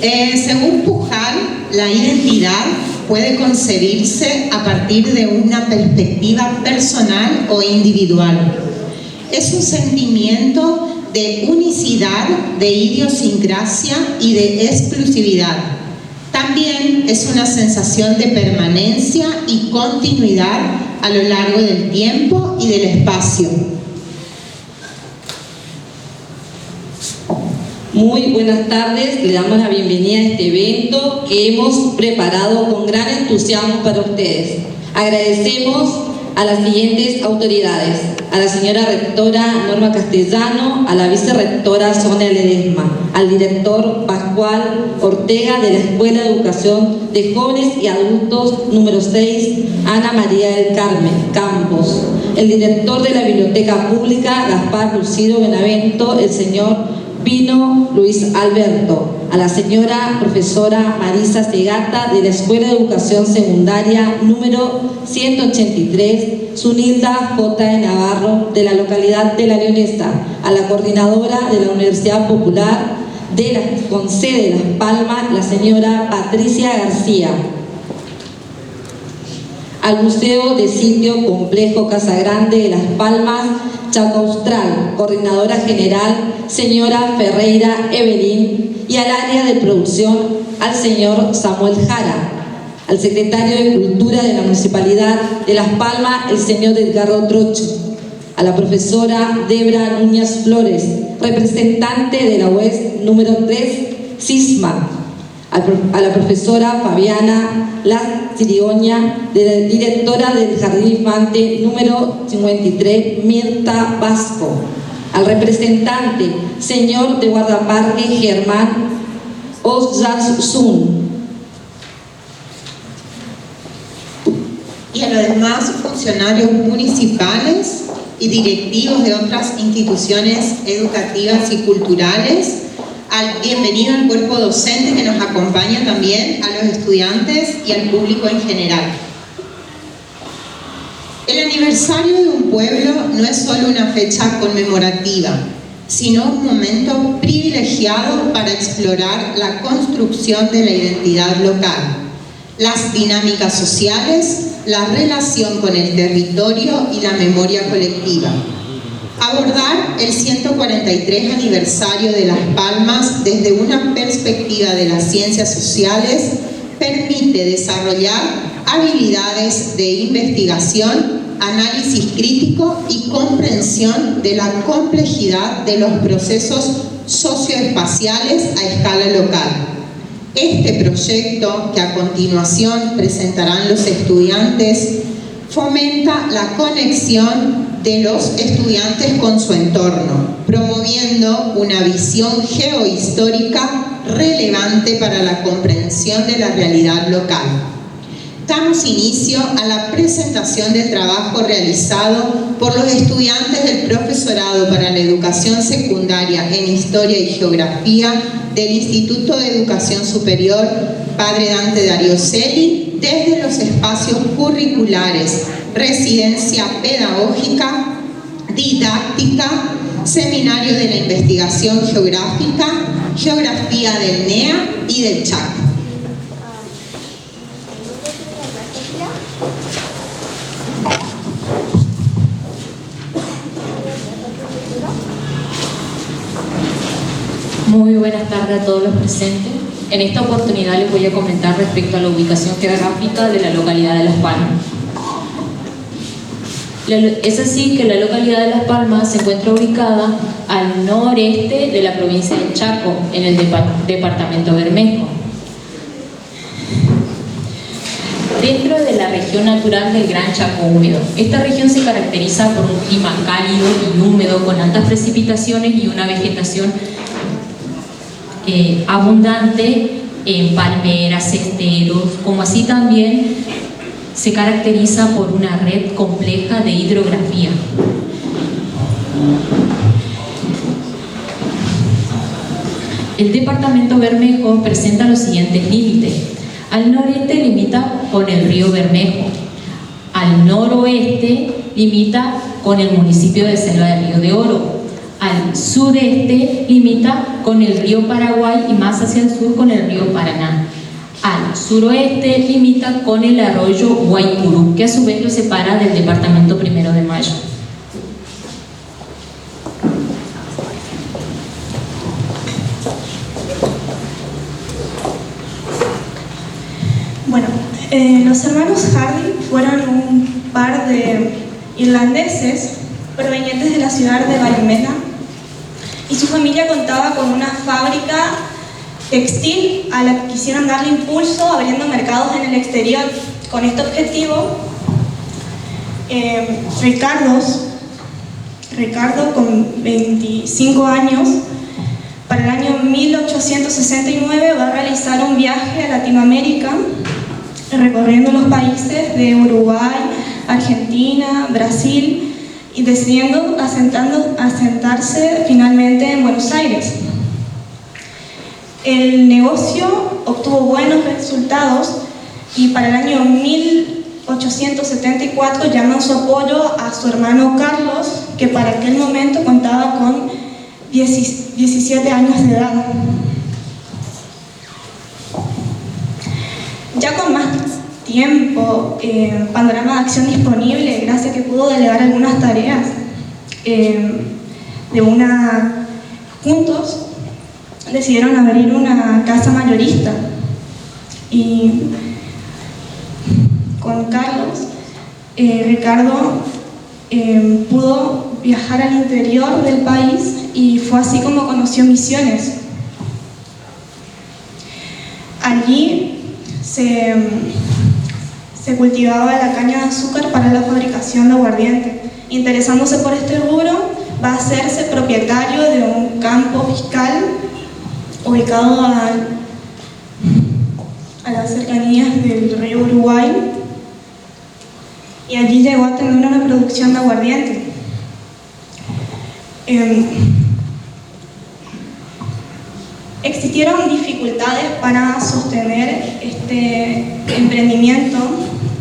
Según Pujal, la identidad puede concebirse a partir de una perspectiva personal o individual. Es un sentimiento de unicidad, de idiosincrasia y de exclusividad. También es una sensación de permanencia y continuidad a lo largo del tiempo y del espacio. Muy buenas tardes, le damos la bienvenida a este evento que hemos preparado con gran entusiasmo para ustedes. Agradecemos a las siguientes autoridades: a la señora rectora Norma Castellano, a la vicerrectora Sonia Ledesma, al director Pascual Ortega de la Escuela de Educación de Jóvenes y Adultos número 6, Ana María del Carmen Campos, el director de la Biblioteca Pública Gaspar Lucido Benavento, el señor Pino Luis Alberto, a la señora profesora Marisa Segata de la Escuela de Educación Secundaria número 183, Zunilda J. de Navarro, de la localidad de La Leonesa, a la coordinadora de la Universidad Popular con sede de Las Palmas, la señora Patricia García, al Museo de Sitio Complejo Casa Grande de Las Palmas, Chaco Austral, coordinadora general, señora Ferreira Evelyn, y al área de producción, al señor Samuel Jara, al secretario de Cultura de la Municipalidad de Las Palmas, el señor Edgardo Trocho, a la profesora Debra Núñez Flores, representante de la UES número 3, CISMA, a la profesora Fabiana La Cirigoña, directora del Jardín Infante número 53, Mirta Vasco, al representante señor de Guardaparque Germán Ozarzún, y a los demás funcionarios municipales y directivos de otras instituciones educativas y culturales. Bienvenido al cuerpo docente que nos acompaña también, a los estudiantes y al público en general. El aniversario de un pueblo no es solo una fecha conmemorativa, sino un momento privilegiado para explorar la construcción de la identidad local, las dinámicas sociales, la relación con el territorio y la memoria colectiva. Abordar el 143 aniversario de Las Palmas desde una perspectiva de las ciencias sociales permite desarrollar habilidades de investigación, análisis crítico y comprensión de la complejidad de los procesos socioespaciales a escala local. Este proyecto, que a continuación presentarán los estudiantes, fomenta la conexión de los estudiantes con su entorno, promoviendo una visión geohistórica relevante para la comprensión de la realidad local. Damos inicio a la presentación del trabajo realizado por los estudiantes del Profesorado para la Educación Secundaria en Historia y Geografía del Instituto de Educación Superior Padre Dante Darío Celi, desde los espacios curriculares, residencia pedagógica, didáctica, seminario de la investigación geográfica, geografía del NEA y del Chaco. Muy buenas tardes a todos los presentes. En esta oportunidad les voy a comentar respecto a la ubicación geográfica de la localidad de Las Palmas. Es así que la localidad de Las Palmas se encuentra ubicada al noreste de la provincia de Chaco, en el departamento Bermejo, dentro de la región natural del Gran Chaco Húmedo. Esta región se caracteriza por un clima cálido y húmedo, con altas precipitaciones y una vegetación abundante en palmeras, esteros, como así también se caracteriza por una red compleja de hidrografía. El departamento Bermejo presenta los siguientes límites. Al noreste limita con el río Bermejo, al noroeste limita con el municipio de Selva del Río de Oro, Al sudeste limita con el río Paraguay y más hacia el sur con el río Paraná. Al suroeste limita con el arroyo Guaycurú, que a su vez lo separa del departamento 1 de Mayo. Bueno, los hermanos Hardy fueron un par de irlandeses provenientes de la ciudad de Ballymena, y su familia contaba con una fábrica textil a la que quisieron darle impulso abriendo mercados en el exterior. Con este objetivo, Ricardo, con 25 años, para el año 1869 va a realizar un viaje a Latinoamérica, recorriendo los países de Uruguay, Argentina, Brasil, y decidiendo asentarse finalmente en Buenos Aires. El negocio obtuvo buenos resultados y para el año 1874 llama en su apoyo a su hermano Carlos, que para aquel momento contaba con 17 años de edad. Ya con más tiempo, panorama de acción disponible, gracias a que pudo delegar algunas tareas juntos, decidieron abrir una casa mayorista, y con Carlos, Ricardo pudo viajar al interior del país, y fue así como conoció Misiones. Allí se cultivaba la caña de azúcar para la fabricación de aguardiente. Interesándose por este rubro, va a hacerse propietario de un campo fiscal ubicado a las cercanías del río Uruguay, y allí llegó a tener una producción de aguardiente. Existieron dificultades para sostener este emprendimiento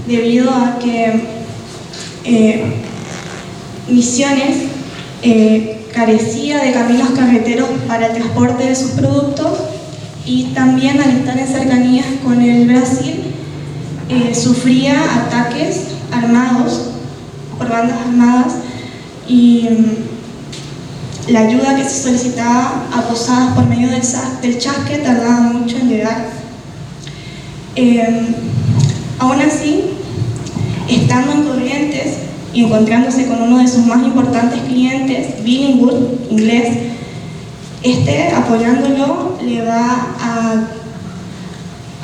debido a que Misiones carecía de caminos carreteros para el transporte de sus productos, y también al estar en cercanías con el Brasil sufría ataques armados por bandas armadas, y la ayuda que se solicitaba a Posadas por medio del Chasque tardaba mucho en llegar. Aún así, estando en Corrientes y encontrándose con uno de sus más importantes clientes, Billingwood, inglés, apoyándolo, le va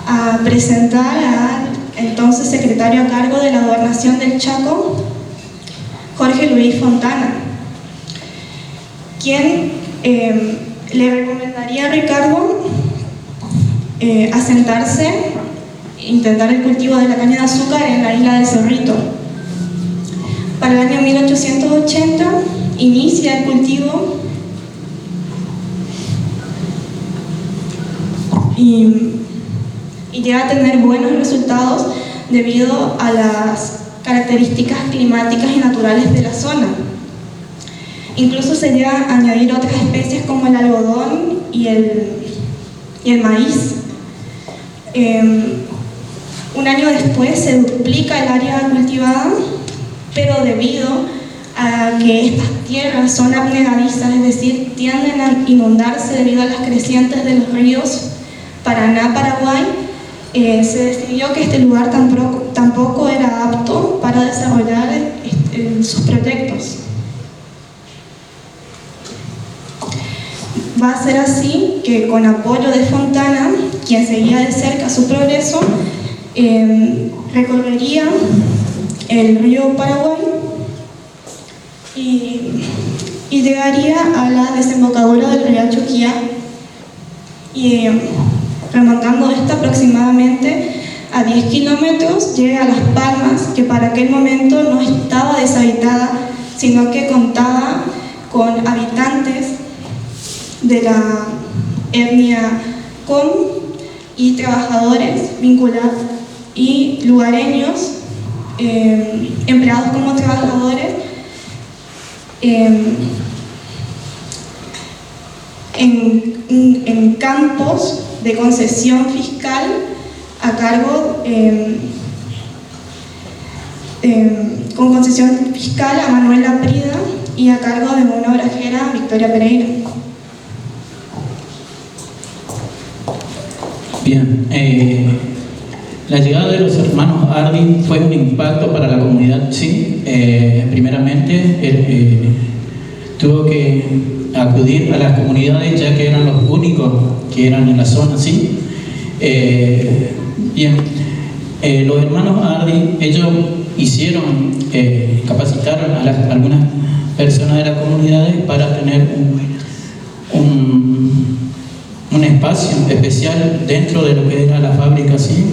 a presentar al entonces secretario a cargo de la Gobernación del Chaco, Jorge Luis Fontana, quien le recomendaría a Ricardo asentarse, intentar el cultivo de la caña de azúcar en la isla del Cerrito. Para el año 1880 inicia el cultivo y llega a tener buenos resultados debido a las características climáticas y naturales de la zona. Incluso se llega a añadir otras especies como el algodón y el maíz. Un año después se duplica el área cultivada, pero debido a que estas tierras son abnegadizas, es decir, tienden a inundarse debido a las crecientes de los ríos Paraná, Paraguay, se decidió que este lugar tampoco era apto para desarrollar sus proyectos. Va a ser así que, con apoyo de Fontana, quien seguía de cerca su progreso, recorrería el río Paraguay y llegaría a la desembocadura del río Choquía, y remontando esta aproximadamente a 10 kilómetros, llega a Las Palmas, que para aquel momento no estaba deshabitada, sino que contaba con habitantes de la etnia Com y trabajadores vinculados y lugareños, empleados como trabajadores, en campos de concesión fiscal a cargo, con concesión fiscal a Manuel Laprida y a cargo de una obrajera, Victoria Pereira. Bien, la llegada de los hermanos Hardy fue un impacto para la comunidad, sí. Primeramente, tuvo que acudir a las comunidades ya que eran los únicos que eran en la zona, sí. Bien, los hermanos Hardy, ellos capacitaron a algunas personas de las comunidades para tener un espacio especial dentro de lo que era la fábrica, ¿sí?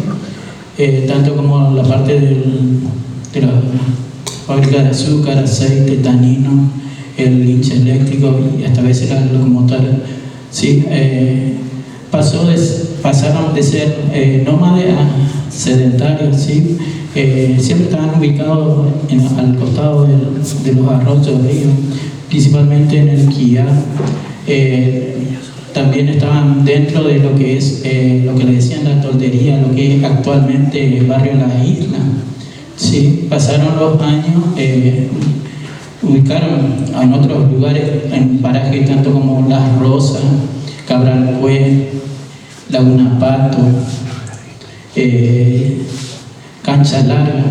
Tanto como la parte de la fábrica de azúcar, aceite, tanino, el linche eléctrico y hasta a veces la locomotora, ¿sí? Pasaron de ser nómades a sedentarios, ¿sí? Siempre estaban ubicados al costado de los arroyos, ríos, principalmente en el Quillá. También estaban dentro de lo que es lo que le decían la toldería, lo que es actualmente el barrio La Isla. Sí, pasaron los años, ubicaron en otros lugares, en parajes tanto como Las Rosas, Cabral Cue, Laguna Pato, Cancha Larga.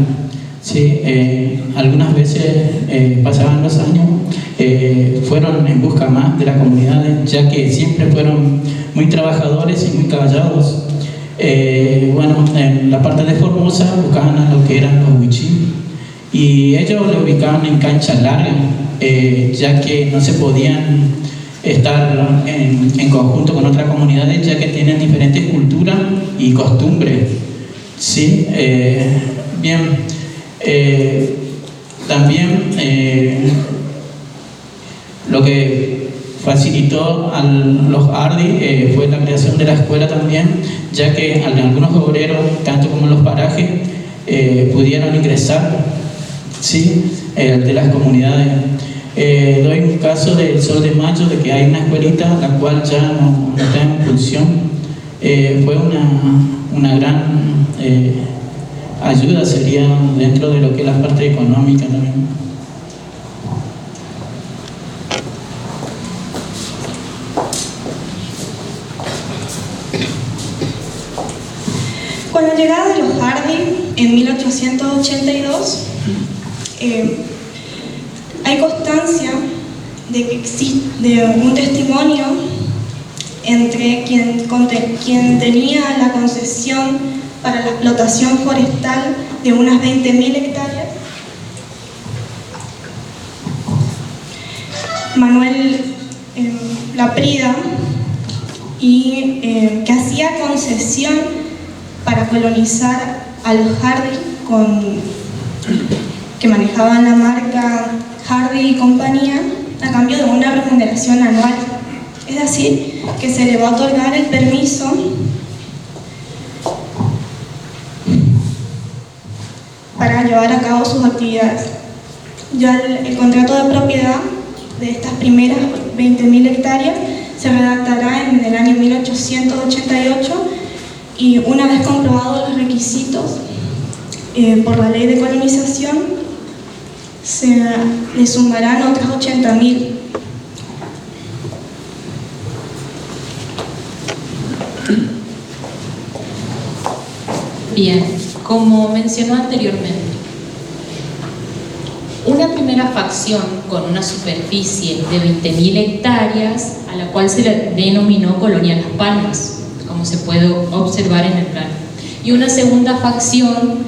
Sí, algunas veces pasaban los años, fueron en busca más de las comunidades, ya que siempre fueron muy trabajadores y muy callados. Bueno, en la parte de Formosa buscaban a lo que eran los huichí y ellos lo ubicaban en Cancha Larga, ya que no se podían estar en conjunto con otras comunidades, ya que tienen diferentes culturas y costumbres. ¿Sí? Bien. También lo que facilitó a los Hardy fue la creación de la escuela también, ya que algunos obreros, tanto como en los parajes, pudieron ingresar, ¿sí? De las comunidades. Doy un caso del Sol de Mayo, de que hay una escuelita la cual ya no está en función. Fue una gran ayuda, sería dentro de lo que es la parte económica también. Con la llegada de los Hardy en 1882, hay constancia de que existe un testimonio entre quien tenía la concesión para la explotación forestal de unas 20.000 hectáreas, Manuel Laprida, y que hacía concesión para colonizar a los Hardy, que manejaban la marca Hardy y compañía, a cambio de una remuneración anual. Es decir, que se le va a otorgar el permiso para llevar a cabo sus actividades. Ya el contrato de propiedad de estas primeras 20.000 hectáreas se redactará en el año 1888 y una vez comprobados los requisitos por la ley de colonización, se le sumarán otras 80.000. Bien, como mencionó anteriormente, una primera facción con una superficie de 20.000 hectáreas, a la cual se le denominó Colonia Las Palmas, como se puede observar en el plano, y una segunda facción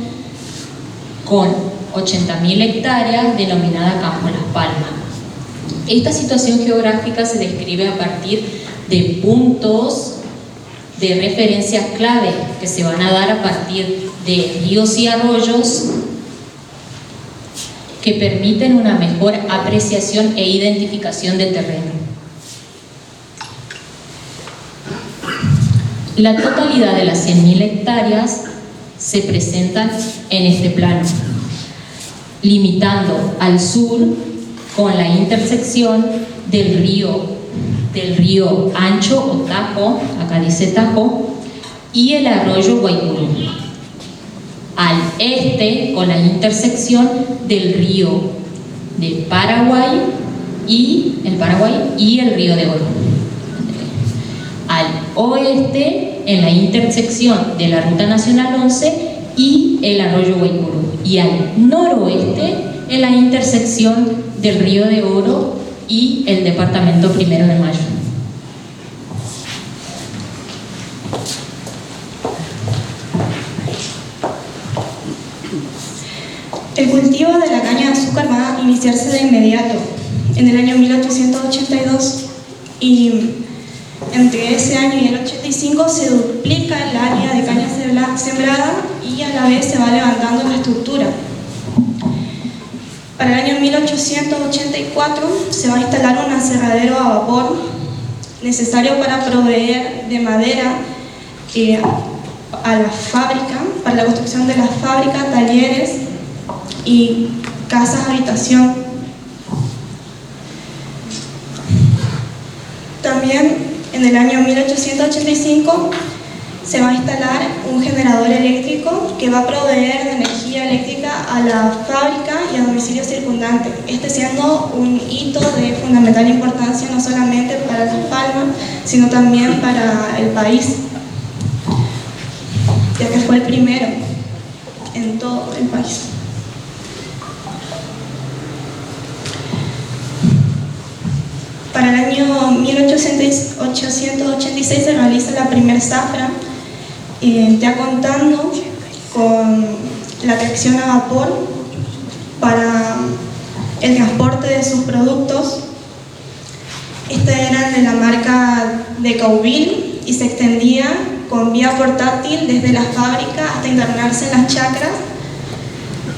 con 80.000 hectáreas denominada Campo Las Palmas. Esta situación geográfica se describe a partir de puntos de referencias clave que se van a dar a partir de ríos y arroyos que permiten una mejor apreciación e identificación del terreno. La totalidad de las 100.000 hectáreas se presentan en este plano, limitando al sur con la intersección del río del río Ancho o Tajo, acá dice Tajo, y el arroyo Guaycurú. Al este, con la intersección del río de Paraguay y el río de Oro. Al oeste, en la intersección de la Ruta Nacional 11 y el arroyo Guaycurú. Y al noroeste, en la intersección del río de Oro y el departamento 1 de Mayo. El cultivo de la caña de azúcar va a iniciarse de inmediato, en el año 1882, y entre ese año y el 85 se duplica el área de caña sembrada y a la vez se va levantando la estructura. Para el año 1884 se va a instalar un aserradero a vapor necesario para proveer de madera a la fábrica, para la construcción de las fábricas, talleres y casas habitación. También en el año 1885 se va a instalar un generador eléctrico que va a proveer de energía eléctrica a la fábrica y a domicilios circundantes, este siendo un hito de fundamental importancia no solamente para Las Palmas, sino también para el país, ya que fue el primero en todo el país. Para el año 1886 se realiza la primera zafra, ya contando con la tracción a vapor para el transporte de sus productos. Estas eran de la marca de Cauville y se extendía con vía portátil desde la fábrica hasta internarse en las chacras,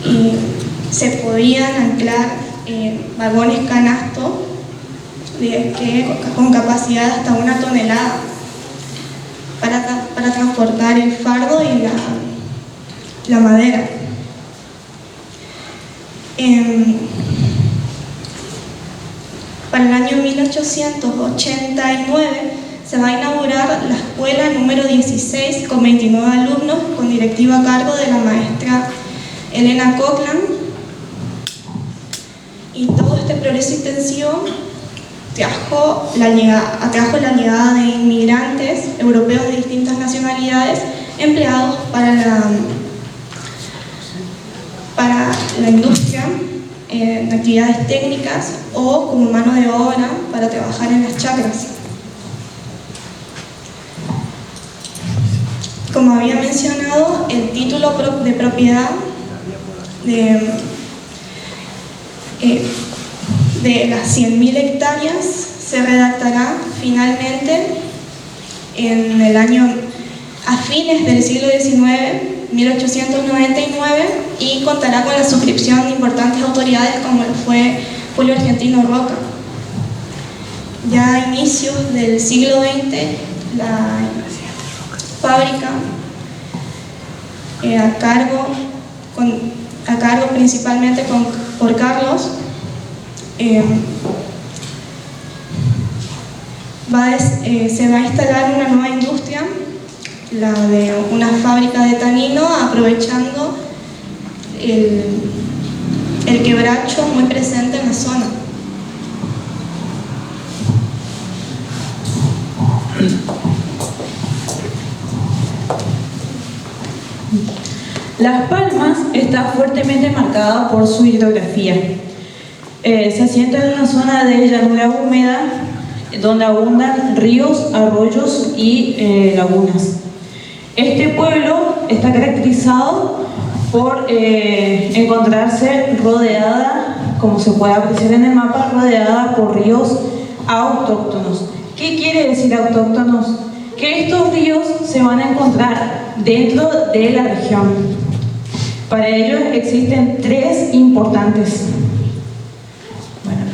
y se podían anclar vagones canasto con capacidad hasta 1 tonelada para transportar el fardo y la madera. Para el año 1889 se va a inaugurar la escuela número 16 con 29 alumnos, con directiva a cargo de la maestra Elena Cochran, y todo este progreso intensivo atrajo la llegada de inmigrantes europeos de distintas nacionalidades empleados para la industria, en actividades técnicas o como mano de obra para trabajar en las chacras. Como había mencionado, el título de propiedad de las 100.000 hectáreas se redactará finalmente a fines del siglo XIX, 1899, y contará con la suscripción de importantes autoridades como lo fue Julio Argentino Roca. Ya a inicios del siglo XX, la fábrica, a cargo principalmente por Carlos, se va a instalar una nueva industria, la de una fábrica de tanino, aprovechando el quebracho muy presente en la zona. Las Palmas está fuertemente marcada por su hidrografía. Se asienta en una zona de llanura húmeda donde abundan ríos, arroyos y lagunas. Este pueblo está caracterizado por encontrarse rodeada, como se puede apreciar en el mapa, rodeada por ríos autóctonos. ¿Qué quiere decir autóctonos? Que estos ríos se van a encontrar dentro de la región. Para ello existen 3 importantes.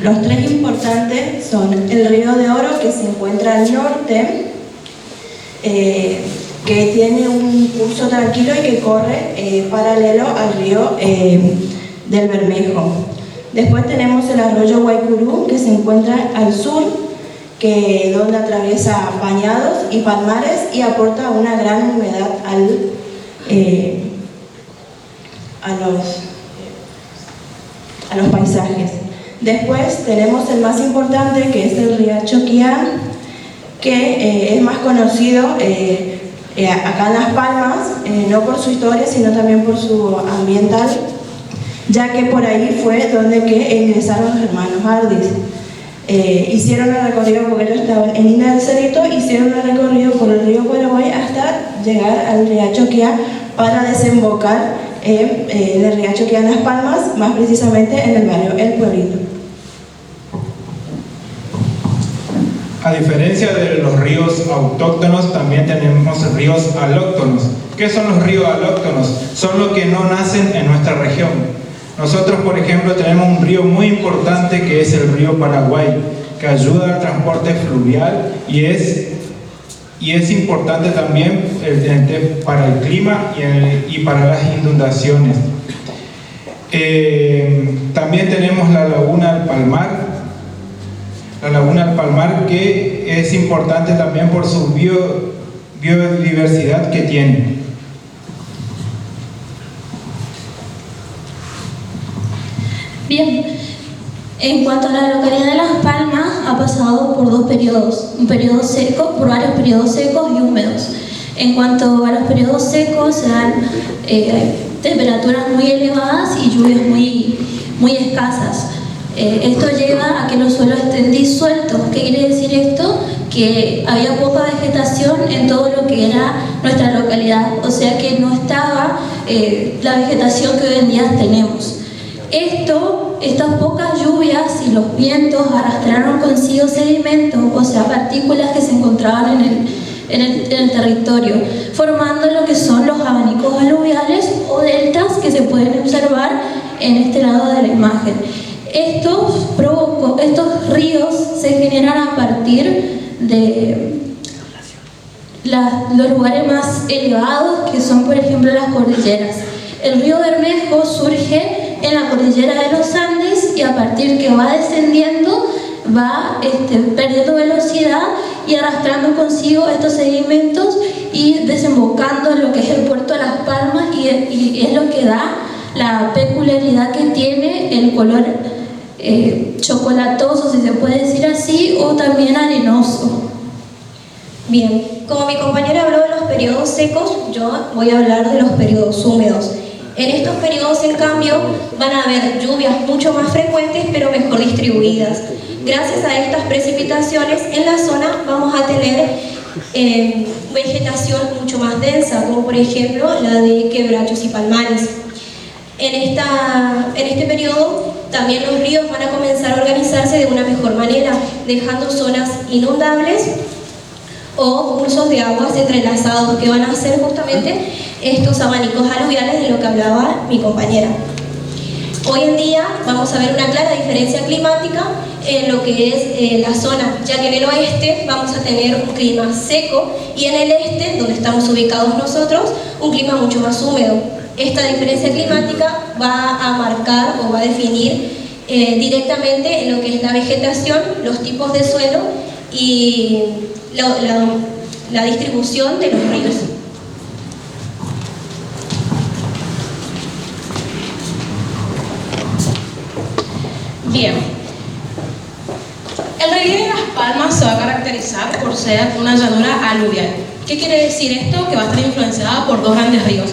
Los 3 importantes son el río de Oro, que se encuentra al norte, que tiene un curso tranquilo y que corre paralelo al río del Bermejo. Después tenemos el arroyo Guaycurú, que se encuentra al sur donde atraviesa bañados y palmares y aporta una gran humedad a los paisajes. Después tenemos el más importante, que es el Riacho Quián, que es más conocido acá en Las Palmas, no por su historia, sino también por su ambiental, ya que por ahí fue donde que ingresaron los hermanos Ardis. Hicieron el recorrido, porque ellos estaban en Ina del Cerrito, hicieron el recorrido por el río Paraguay hasta llegar al Riacho Quián para desembocar en el Riacho Quián Las Palmas, más precisamente en el barrio El Pueblito. A diferencia de los ríos autóctonos, también tenemos ríos alóctonos. ¿Qué son los ríos alóctonos? Son los que no nacen en nuestra región. Nosotros, por ejemplo, tenemos un río muy importante que es el río Paraguay, que ayuda al transporte fluvial y es importante también para el clima y para las inundaciones. También tenemos la Laguna del Palmar. La Laguna del Palmar, que es importante también por su biodiversidad que tiene. Bien, en cuanto a la localidad de Las Palmas, ha pasado por dos periodos, por varios periodos secos y húmedos. En cuanto a los periodos secos, se dan temperaturas muy elevadas y lluvias muy escasas. Esto lleva a que los suelos estén disueltos. ¿Qué quiere decir esto? Que había poca vegetación en todo lo que era nuestra localidad, o sea que no estaba la vegetación que hoy en día tenemos. Estas pocas lluvias y los vientos arrastraron consigo sedimentos, o sea, partículas que se encontraban en el territorio, formando lo que son los abanicos aluviales o deltas que se pueden observar en este lado de la imagen. Estos ríos se generan a partir de los lugares más elevados, que son, por ejemplo, las cordilleras. El río Bermejo surge en la cordillera de los Andes y a partir que va descendiendo va perdiendo velocidad y arrastrando consigo estos sedimentos y desembocando en lo que es el puerto de Las Palmas, y es lo que da la peculiaridad que tiene el color chocolatoso, si se puede decir así, o también arenoso. Bien, como mi compañera habló de los periodos secos, yo voy a hablar de los periodos húmedos. En estos periodos, en cambio, van a haber lluvias mucho más frecuentes, pero mejor distribuidas. Gracias a estas precipitaciones, en la zona vamos a tener vegetación mucho más densa, como por ejemplo la de quebrachos y palmares. En este periodo, también los ríos van a comenzar a organizarse de una mejor manera, dejando zonas inundables o cursos de aguas entrelazados, que van a ser justamente estos abanicos aluviales de lo que hablaba mi compañera. Hoy en día vamos a ver una clara diferencia climática en lo que es la zona, ya que en el oeste vamos a tener un clima seco y en el este, donde estamos ubicados nosotros, un clima mucho más húmedo. Esta diferencia climática va a marcar o va a definir directamente en lo que es la vegetación, los tipos de suelo y la distribución de los ríos. Bien, el relieve de Las Palmas se va a caracterizar por ser una llanura aluvial. ¿Qué quiere decir esto? Que va a estar influenciada por dos grandes ríos.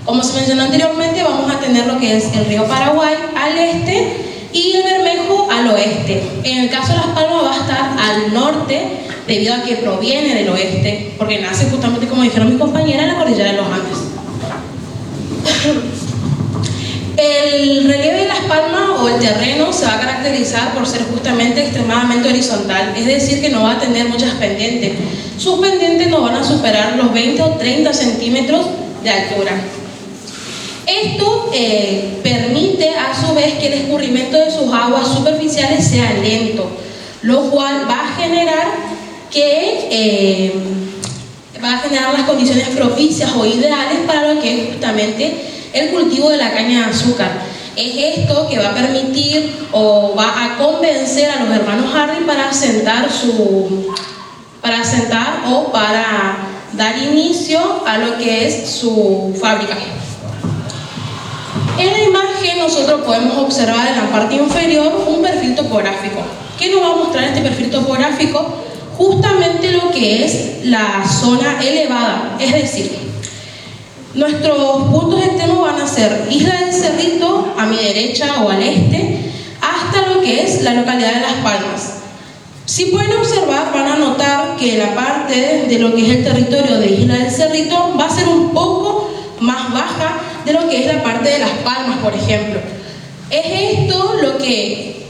Como se mencionó anteriormente, vamos a tener lo que es el río Paraguay al este y el Bermejo al oeste. En el caso de Las Palmas va a estar al norte, debido a que proviene del oeste, porque nace justamente, como dijeron mis compañeras, en la cordillera de los Andes. El relieve de Las Palmas o el terreno se va a caracterizar por ser justamente extremadamente horizontal, es decir, que no va a tener muchas pendientes. Sus pendientes no van a superar los 20 o 30 centímetros de altura. Esto permite a su vez que el escurrimiento de sus aguas superficiales sea lento, lo cual va a generar las condiciones propicias o ideales para lo que es justamente el cultivo de la caña de azúcar. Es esto que va a permitir o va a convencer a los hermanos Hardy para asentar o para dar inicio a lo que es su fábrica. En la imagen nosotros podemos observar en la parte inferior un perfil topográfico. ¿Qué nos va a mostrar este perfil topográfico? Justamente lo que es la zona elevada, es decir, nuestros puntos extremos van a ser Isla del Cerrito, a mi derecha o al este, hasta lo que es la localidad de Las Palmas. Si pueden observar, van a notar que la parte de lo que es el territorio de Isla del Cerrito va a ser un poco más baja de lo que es la parte de Las Palmas, por ejemplo. Es esto lo que,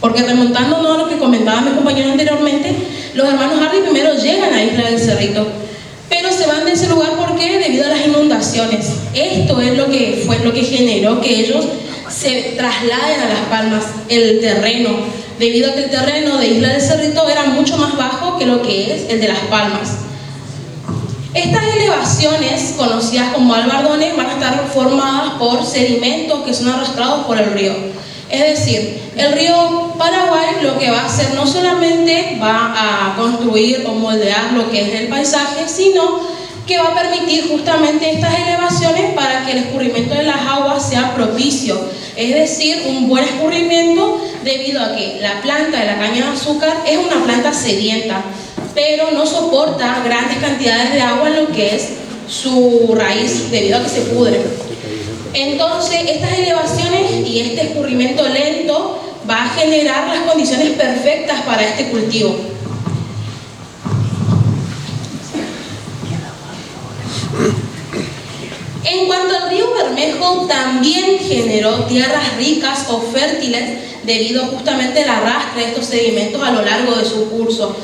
porque remontándonos a lo que comentaba mi compañero anteriormente, los hermanos Hardy primero llegan a Isla del Cerrito, pero se van de ese lugar porque debido a las inundaciones. Esto es lo que fue lo que generó que ellos se trasladen a Las Palmas, el terreno, debido a que el terreno de Isla del Cerrito era mucho más bajo que lo que es el de Las Palmas. Estas elevaciones, conocidas como albardones, van a estar formadas por sedimentos que son arrastrados por el río. Es decir, el río Paraguay lo que va a hacer no solamente va a construir o moldear lo que es el paisaje, sino que va a permitir justamente estas elevaciones para que el escurrimiento de las aguas sea propicio. Es decir, un buen escurrimiento debido a que la planta de la caña de azúcar es una planta sedienta, pero no soporta grandes cantidades de agua en lo que es su raíz debido a que se pudre. Entonces, estas elevaciones y este escurrimiento lento va a generar las condiciones perfectas para este cultivo. En cuanto al río Bermejo, también generó tierras ricas o fértiles debido justamente al arrastre de estos sedimentos a lo largo de su curso.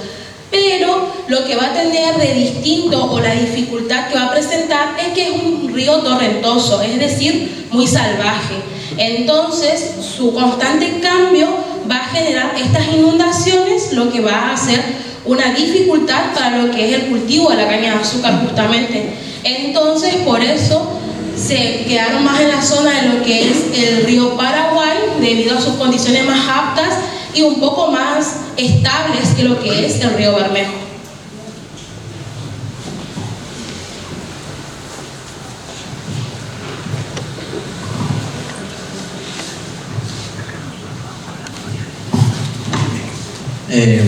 Pero lo que va a tener de distinto o la dificultad que va a presentar es que es un río torrentoso, es decir, muy salvaje. Entonces, su constante cambio va a generar estas inundaciones, lo que va a hacer una dificultad para lo que es el cultivo de la caña de azúcar justamente. Entonces, por eso se quedaron más en la zona de lo que es el río Paraguay debido a sus condiciones más aptas y un poco más estables que lo que es el río Bermejo.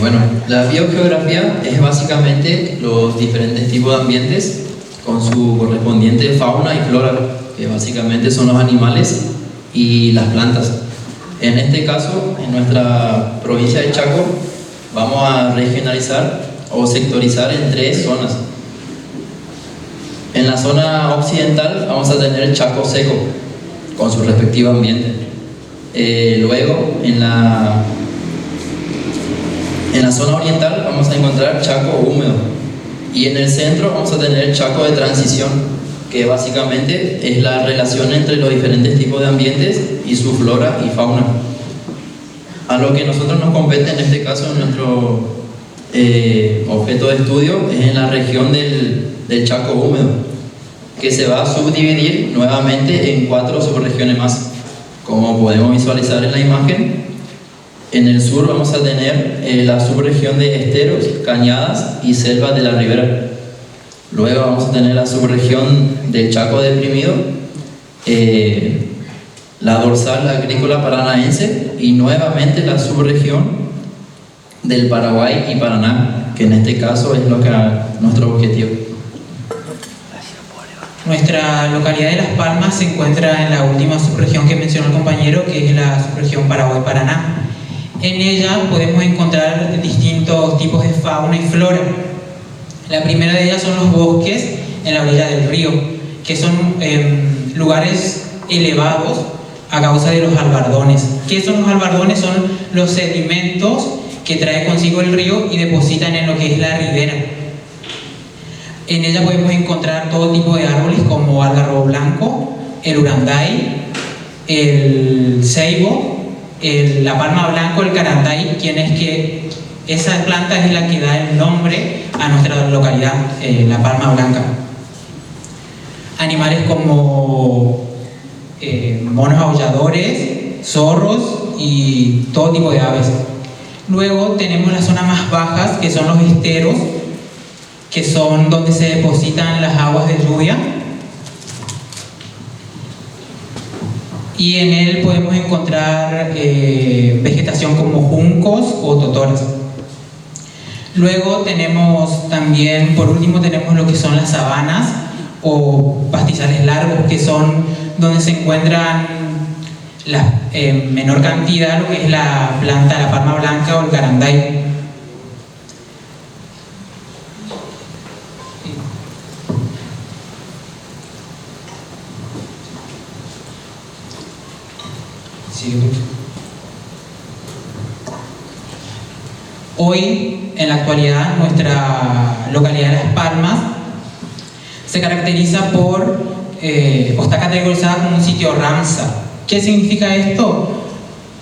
Bueno, la biogeografía es básicamente los diferentes tipos de ambientes con su correspondiente fauna y flora, que básicamente son los animales y las plantas. En este caso, en nuestra provincia de Chaco, vamos a regionalizar o sectorizar en 3 zonas. En la zona occidental vamos a tener el Chaco seco, con su respectivo ambiente. Luego, en la zona oriental vamos a encontrar Chaco húmedo. Y en el centro vamos a tener el Chaco de transición, que básicamente es la relación entre los diferentes tipos de ambientes y su flora y fauna. A lo que nosotros nos compete en este caso, en nuestro objeto de estudio, es en la región del Chaco húmedo, que se va a subdividir nuevamente en 4 subregiones más. Como podemos visualizar en la imagen, en el sur vamos a tener la subregión de esteros, cañadas y selvas de la ribera. Luego vamos a tener la subregión del Chaco deprimido, la dorsal agrícola paranaense y nuevamente la subregión del Paraguay y Paraná, que en este caso es nuestro objetivo. Nuestra localidad de Las Palmas se encuentra en la última subregión que mencionó el compañero, que es la subregión Paraguay-Paraná. En ella podemos encontrar distintos tipos de fauna y flora. La primera de ellas son los bosques en la orilla del río, que son lugares elevados a causa de los albardones. ¿Qué son los albardones? Son los sedimentos que trae consigo el río y depositan en lo que es la ribera. En ella podemos encontrar todo tipo de árboles como algarrobo blanco, el uranday, el ceibo, la palma blanco, el caranday, esa planta es la que da el nombre a nuestra localidad, la palma blanca. Animales como monos aulladores, zorros y todo tipo de aves. Luego tenemos las zonas más bajas, que son los esteros, que son donde se depositan las aguas de lluvia. Y en él podemos encontrar vegetación como juncos o totoras. Luego tenemos también, por último, tenemos lo que son las sabanas o pastizales largos, que son donde se encuentran en menor cantidad lo que es la planta, la palma blanca o el caranday. Hoy, en la actualidad, nuestra localidad de Las Palmas se caracteriza por, o está categorizada como un sitio Ramsar. ¿Qué significa esto?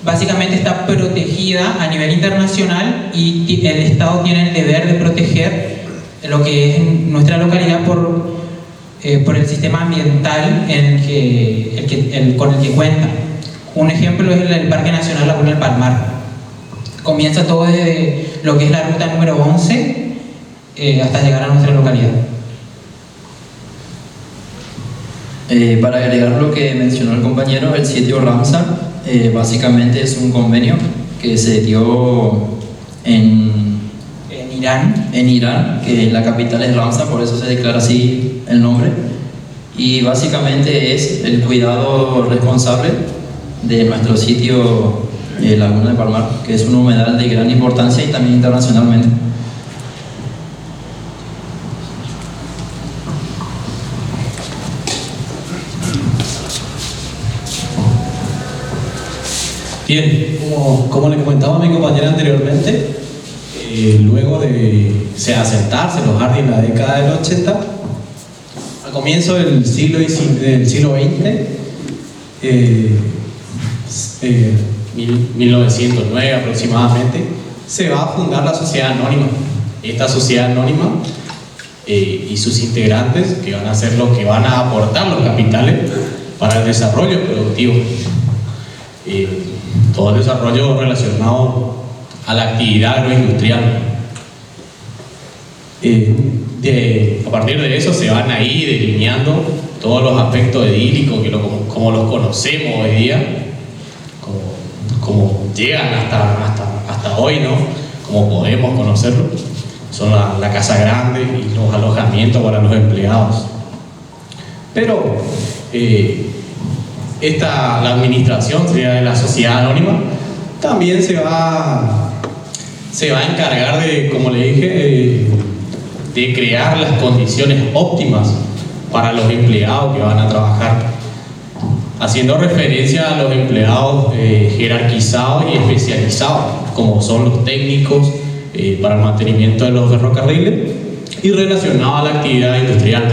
Básicamente está protegida a nivel internacional y el Estado tiene el deber de proteger lo que es nuestra localidad por el sistema ambiental con el que cuenta. Un ejemplo es el Parque Nacional Laguna del Palmar. Comienza todo desde lo que es la ruta número 11 hasta llegar a nuestra localidad. Para agregar lo que mencionó el compañero, el sitio Ramsar básicamente es un convenio que se dio en Irán, que la capital es Ramsar, por eso se declara así el nombre, y básicamente es el cuidado responsable de nuestro sitio Laguna del Palmar, que es un humedal de gran importancia y también internacionalmente. Bien, como le comentaba a mi compañera anteriormente, luego de asentarse los jardines en la década del 80, al comienzo del siglo XX, 1909 aproximadamente, se va a fundar la Sociedad Anónima. Esta Sociedad Anónima y sus integrantes, que van a ser los que van a aportar los capitales para el desarrollo productivo. Todo el desarrollo relacionado a la actividad agroindustrial. A partir de eso se van a ir delineando todos los aspectos edílicos como los conocemos hoy día, como llegan hasta hoy, ¿no? Como podemos conocerlo. Son la casa grande y los alojamientos para los empleados. Pero la administración de la sociedad anónima también se va a encargar de, como le dije, de crear las condiciones óptimas para los empleados que van a trabajar, haciendo referencia a los empleados jerarquizados y especializados, como son los técnicos para el mantenimiento de los ferrocarriles y relacionados a la actividad industrial,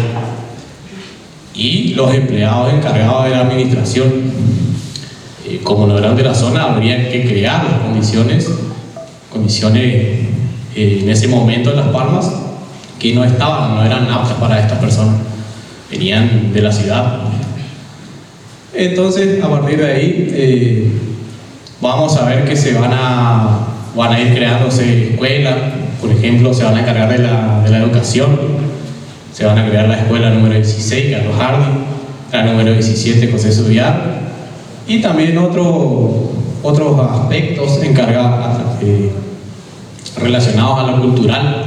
y los empleados encargados de la administración. Como no eran de la zona, habría que crear las condiciones en ese momento en Las Palmas que no eran aptas para estas personas, venían de la ciudad. Entonces, a partir de ahí, vamos a ver que van a ir creándose escuelas. Por ejemplo, se van a encargar de la educación. Se van a crear la escuela número 16, Carlos Hardy, la número 17, José Subiar, y también otros aspectos encargados relacionados a lo cultural,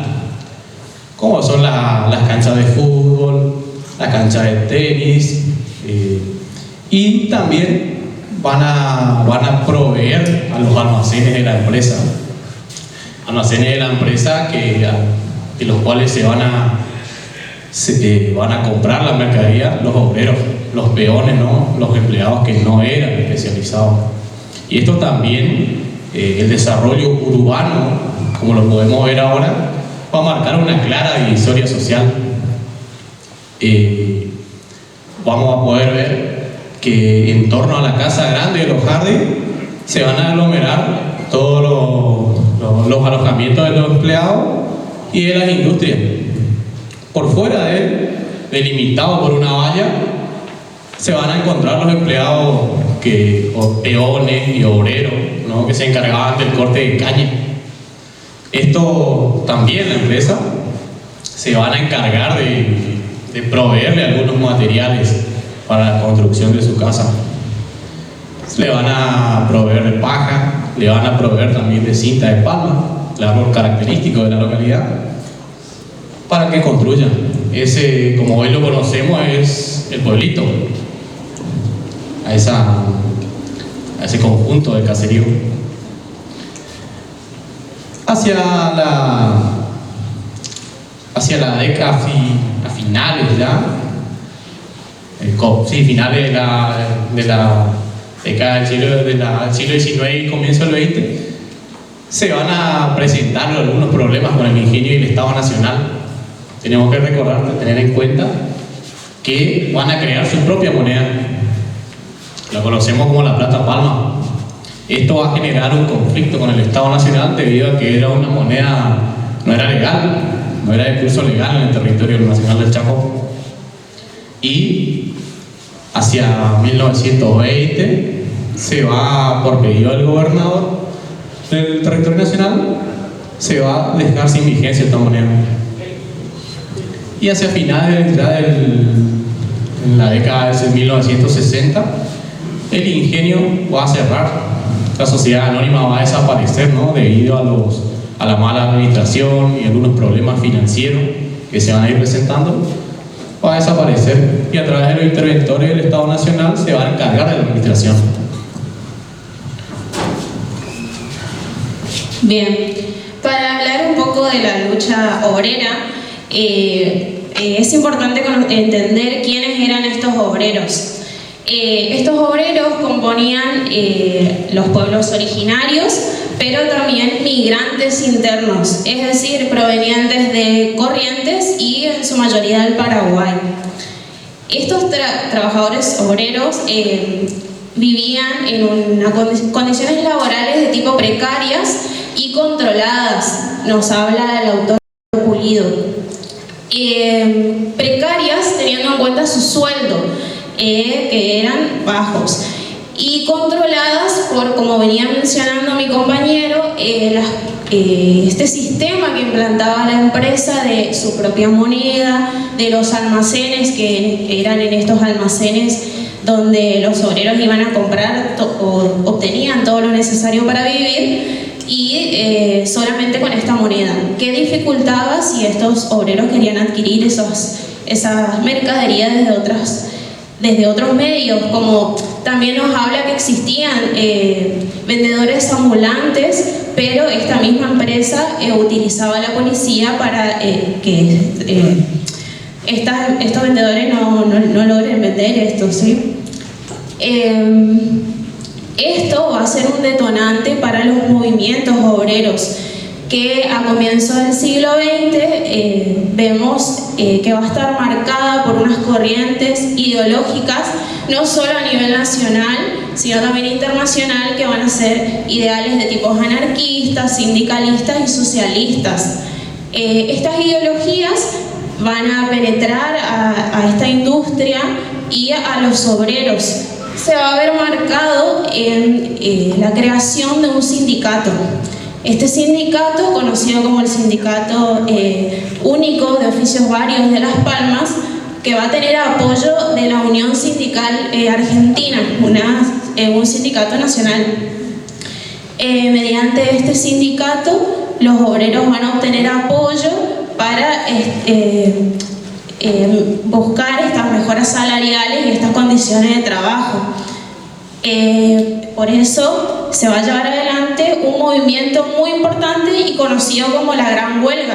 como son las canchas de fútbol, las canchas de tenis, y también van a proveer a los almacenes de la empresa, de los cuales se van a comprar la mercadería los obreros, los peones, ¿no? Los empleados que no eran especializados. Y esto también, el desarrollo urbano, como lo podemos ver ahora, va a marcar una clara divisoria social. Vamos a poder ver que en torno a la casa grande de los Hardy se van a aglomerar todos los alojamientos de los empleados y de las industrias. Por fuera de él, delimitado por una valla, se van a encontrar los empleados o peones y obreros, ¿no?, que se encargaban del corte de caña. Esto también la empresa se van a encargar de proveerle algunos materiales para la construcción de su casa. Le van a proveer de paja, le van a proveer también de cinta de palma, el árbol característico de la localidad, para que construyan. Ese, como hoy lo conocemos, es el pueblito, a ese conjunto de caserío. Hacia la década, a finales ya, finales de la década del siglo XIX y comienzo del XX, se van a presentar algunos problemas con el ingenio y el Estado Nacional. Tenemos que tener en cuenta que van a crear su propia moneda. La conocemos como la plata palma. Esto va a generar un conflicto con el Estado Nacional debido a que era una moneda, no era legal, no era de curso legal en el territorio nacional del Chaco. Y hacia 1920 se va, por pedido del gobernador del territorio nacional, se va a dejar sin vigencia esta moneda. Y hacia finales en la década de 1960, el ingenio va a cerrar, la sociedad anónima va a desaparecer, ¿no?, debido a la mala administración y algunos problemas financieros que se van a ir presentando. Va a desaparecer y a través de los interventores del Estado Nacional se va a encargar de la administración. Bien, para hablar un poco de la lucha obrera, es importante entender quiénes eran estos obreros. Estos obreros componían los pueblos originarios, pero también migrantes internos, es decir, provenientes de Corrientes y en su mayoría del Paraguay. Estos trabajadores obreros vivían en condiciones laborales de tipo precarias y controladas, nos habla el autor Pulido. Precarias teniendo en cuenta su sueldo, que eran bajos, y controladas por, como venía mencionando mi compañero, este sistema que implantaba la empresa de su propia moneda, de los almacenes, que eran en estos almacenes donde los obreros iban a comprar o obtenían todo lo necesario para vivir, y solamente con esta moneda, que dificultaba si estos obreros querían adquirir esas mercaderías desde otros medios, como también nos habla que existían vendedores ambulantes, pero esta misma empresa utilizaba a la policía para que estos vendedores no logren vender esto, ¿sí? Esto va a ser un detonante para los movimientos obreros, que a comienzos del siglo XX vemos que va a estar marcada por unas corrientes ideológicas, no solo a nivel nacional, sino también internacional, que van a ser ideales de tipos anarquistas, sindicalistas y socialistas. Estas ideologías van a penetrar a esta industria y a los obreros. Se va a ver marcado en la creación de un sindicato. Este sindicato, conocido como el Sindicato Único de Oficios Varios de Las Palmas, que va a tener apoyo de la Unión Sindical Argentina, un sindicato nacional. Mediante este sindicato, los obreros van a obtener apoyo para buscar estas mejoras salariales y estas condiciones de trabajo. Por eso se va a llevar adelante un movimiento muy importante y conocido como la Gran Huelga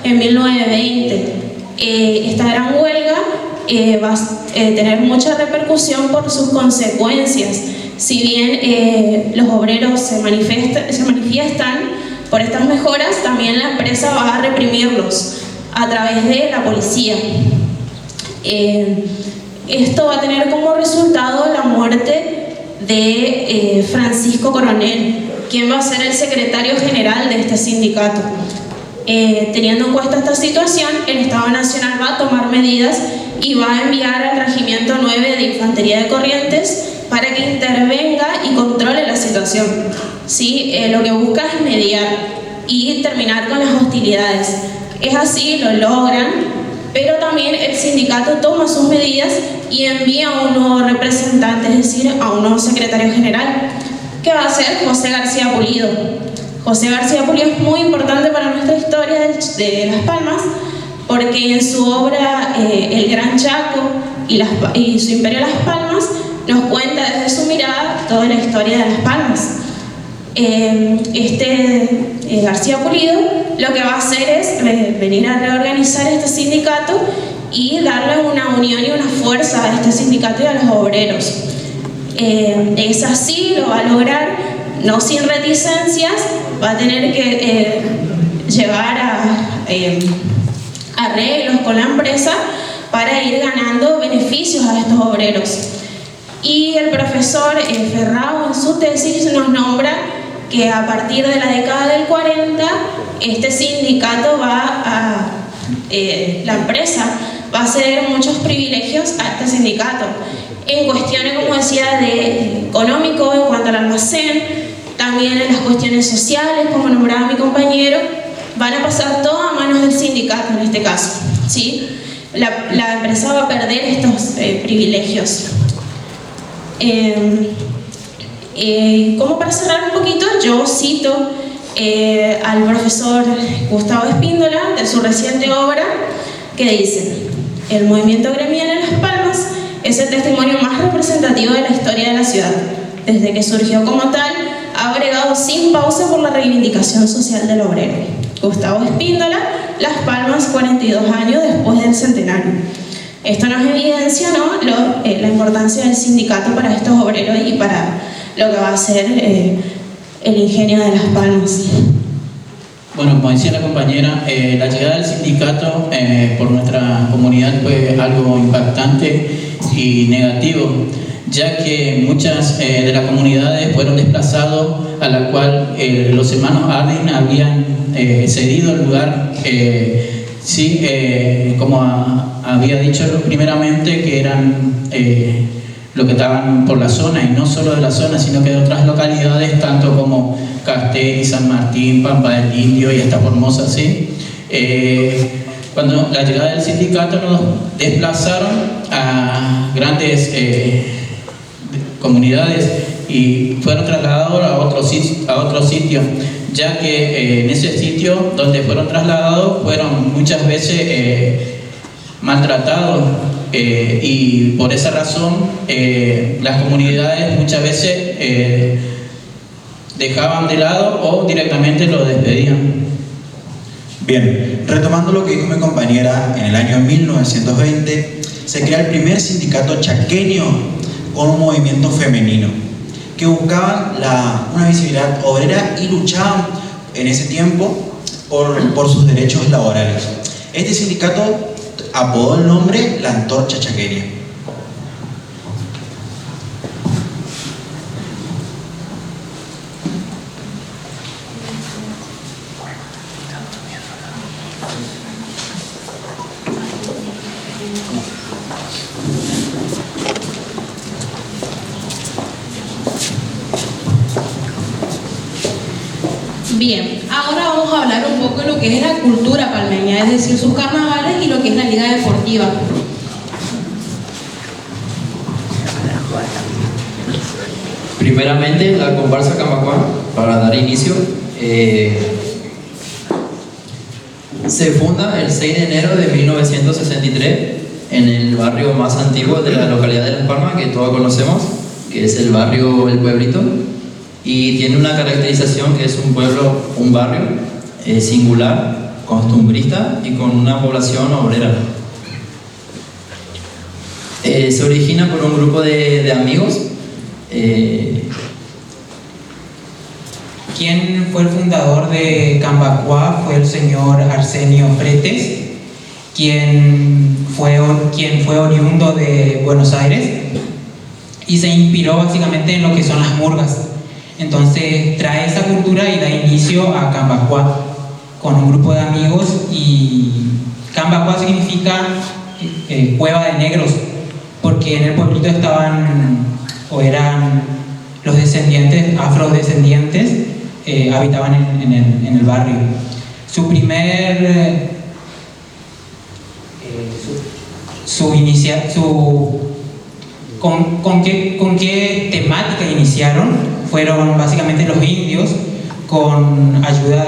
en 1920. Esta Gran Huelga va a tener mucha repercusión por sus consecuencias. Si bien los obreros se manifiestan por estas mejoras, también la empresa va a reprimirlos a través de la policía. Esto va a tener como resultado la muerte de Francisco Coronel, quien va a ser el secretario general de este sindicato. Teniendo en cuenta esta situación, el Estado Nacional va a tomar medidas y va a enviar al Regimiento 9 de Infantería de Corrientes para que intervenga y controle la situación. ¿Sí? Lo que busca es mediar y terminar con las hostilidades. Es así, lo logran, pero también el sindicato toma sus medidas y envía a un nuevo representante, es decir, a un nuevo secretario general, que va a ser José García Pulido. José García Pulido es muy importante para nuestra historia de Las Palmas, porque en su obra El Gran Chaco y su Imperio Las Palmas nos cuenta desde su mirada toda la historia de Las Palmas. García Pulido lo que va a hacer es venir a reorganizar este sindicato y darle una unión y una fuerza a este sindicato y a los obreros. Es así, lo va a lograr, no sin reticencias, va a tener que llevar a arreglos con la empresa para ir ganando beneficios a estos obreros. Y el profesor Ferrao en su tesis nos nombra que a partir de la década del 40 este sindicato la empresa va a ceder muchos privilegios a este sindicato en cuestiones, como decía, de económico en cuanto al almacén, también en las cuestiones sociales, como nombraba mi compañero, van a pasar todo a manos del sindicato en este caso, ¿sí? La empresa va a perder estos privilegios. Como para cerrar un poquito, yo cito al profesor Gustavo Espíndola de su reciente obra, que dice: el movimiento gremial en Las Palmas es el testimonio más representativo de la historia de la ciudad. Desde que surgió como tal, ha bregado sin pausa por la reivindicación social del obrero. Gustavo Espíndola, Las Palmas, 42 años después del centenario. Esto nos evidencia, ¿no?, la importancia del sindicato para estos obreros y para lo que va a ser el ingenio de Las Palmas. Bueno, como decía la compañera, la llegada del sindicato por nuestra comunidad fue algo impactante y negativo, ya que muchas de las comunidades fueron desplazados, a la cual los hermanos Ardin habían cedido el lugar, como había dicho primeramente, que eran lo que estaban por la zona, y no solo de la zona, sino que de otras localidades, tanto como Castelli, San Martín, Pampa del Indio y hasta Formosa, ¿sí? Cuando la llegada del sindicato nos desplazaron a grandes comunidades y fueron trasladados a otro sitio, ya que en ese sitio donde fueron trasladados fueron muchas veces maltratados, y por esa razón las comunidades muchas veces dejaban de lado o directamente lo despedían. Bien, retomando lo que dijo mi compañera, en el año 1920 se crea el primer sindicato chaqueño con un movimiento femenino que buscaban una visibilidad obrera y luchaban en ese tiempo por sus derechos laborales. Este sindicato apodó el nombre La Antorcha Chaqueña. Bien, ahora vamos a hablar un poco de lo que es la cultura palmeña, es decir, sus carnavales y lo que es la liga deportiva. Primeramente, la comparsa Camacuán, para dar inicio, se funda el 6 de enero de 1963 en el barrio más antiguo de la localidad de Las Palmas, que todos conocemos, que es el barrio El Pueblito, y tiene una caracterización que es un barrio singular, costumbrista y con una población obrera. Se origina por un grupo de amigos. Quien fue el fundador de Cambacuá fue el señor Arsenio Fretes, quien fue oriundo de Buenos Aires y se inspiró básicamente en lo que son las murgas. Entonces trae esa cultura y da inicio a Cambacuá con un grupo de amigos, y Cambacuá significa cueva de negros, porque en el pueblito estaban, o eran los descendientes, afrodescendientes, habitaban en el barrio. ¿Con qué temática iniciaron? Fueron básicamente los indios, con ayuda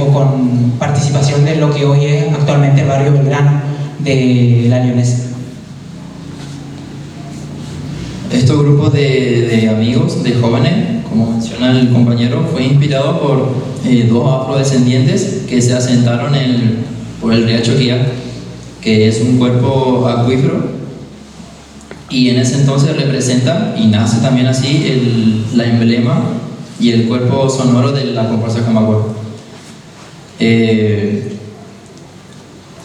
o con participación de lo que hoy es actualmente el barrio Belgrano de La Leonesa. Estos grupos de amigos, de jóvenes, como menciona el compañero, fue inspirado por dos afrodescendientes que se asentaron por el río Choquía, que es un cuerpo acuífero, y en ese entonces representa y nace también así la emblema y el cuerpo sonoro de la comparsa Camacuá.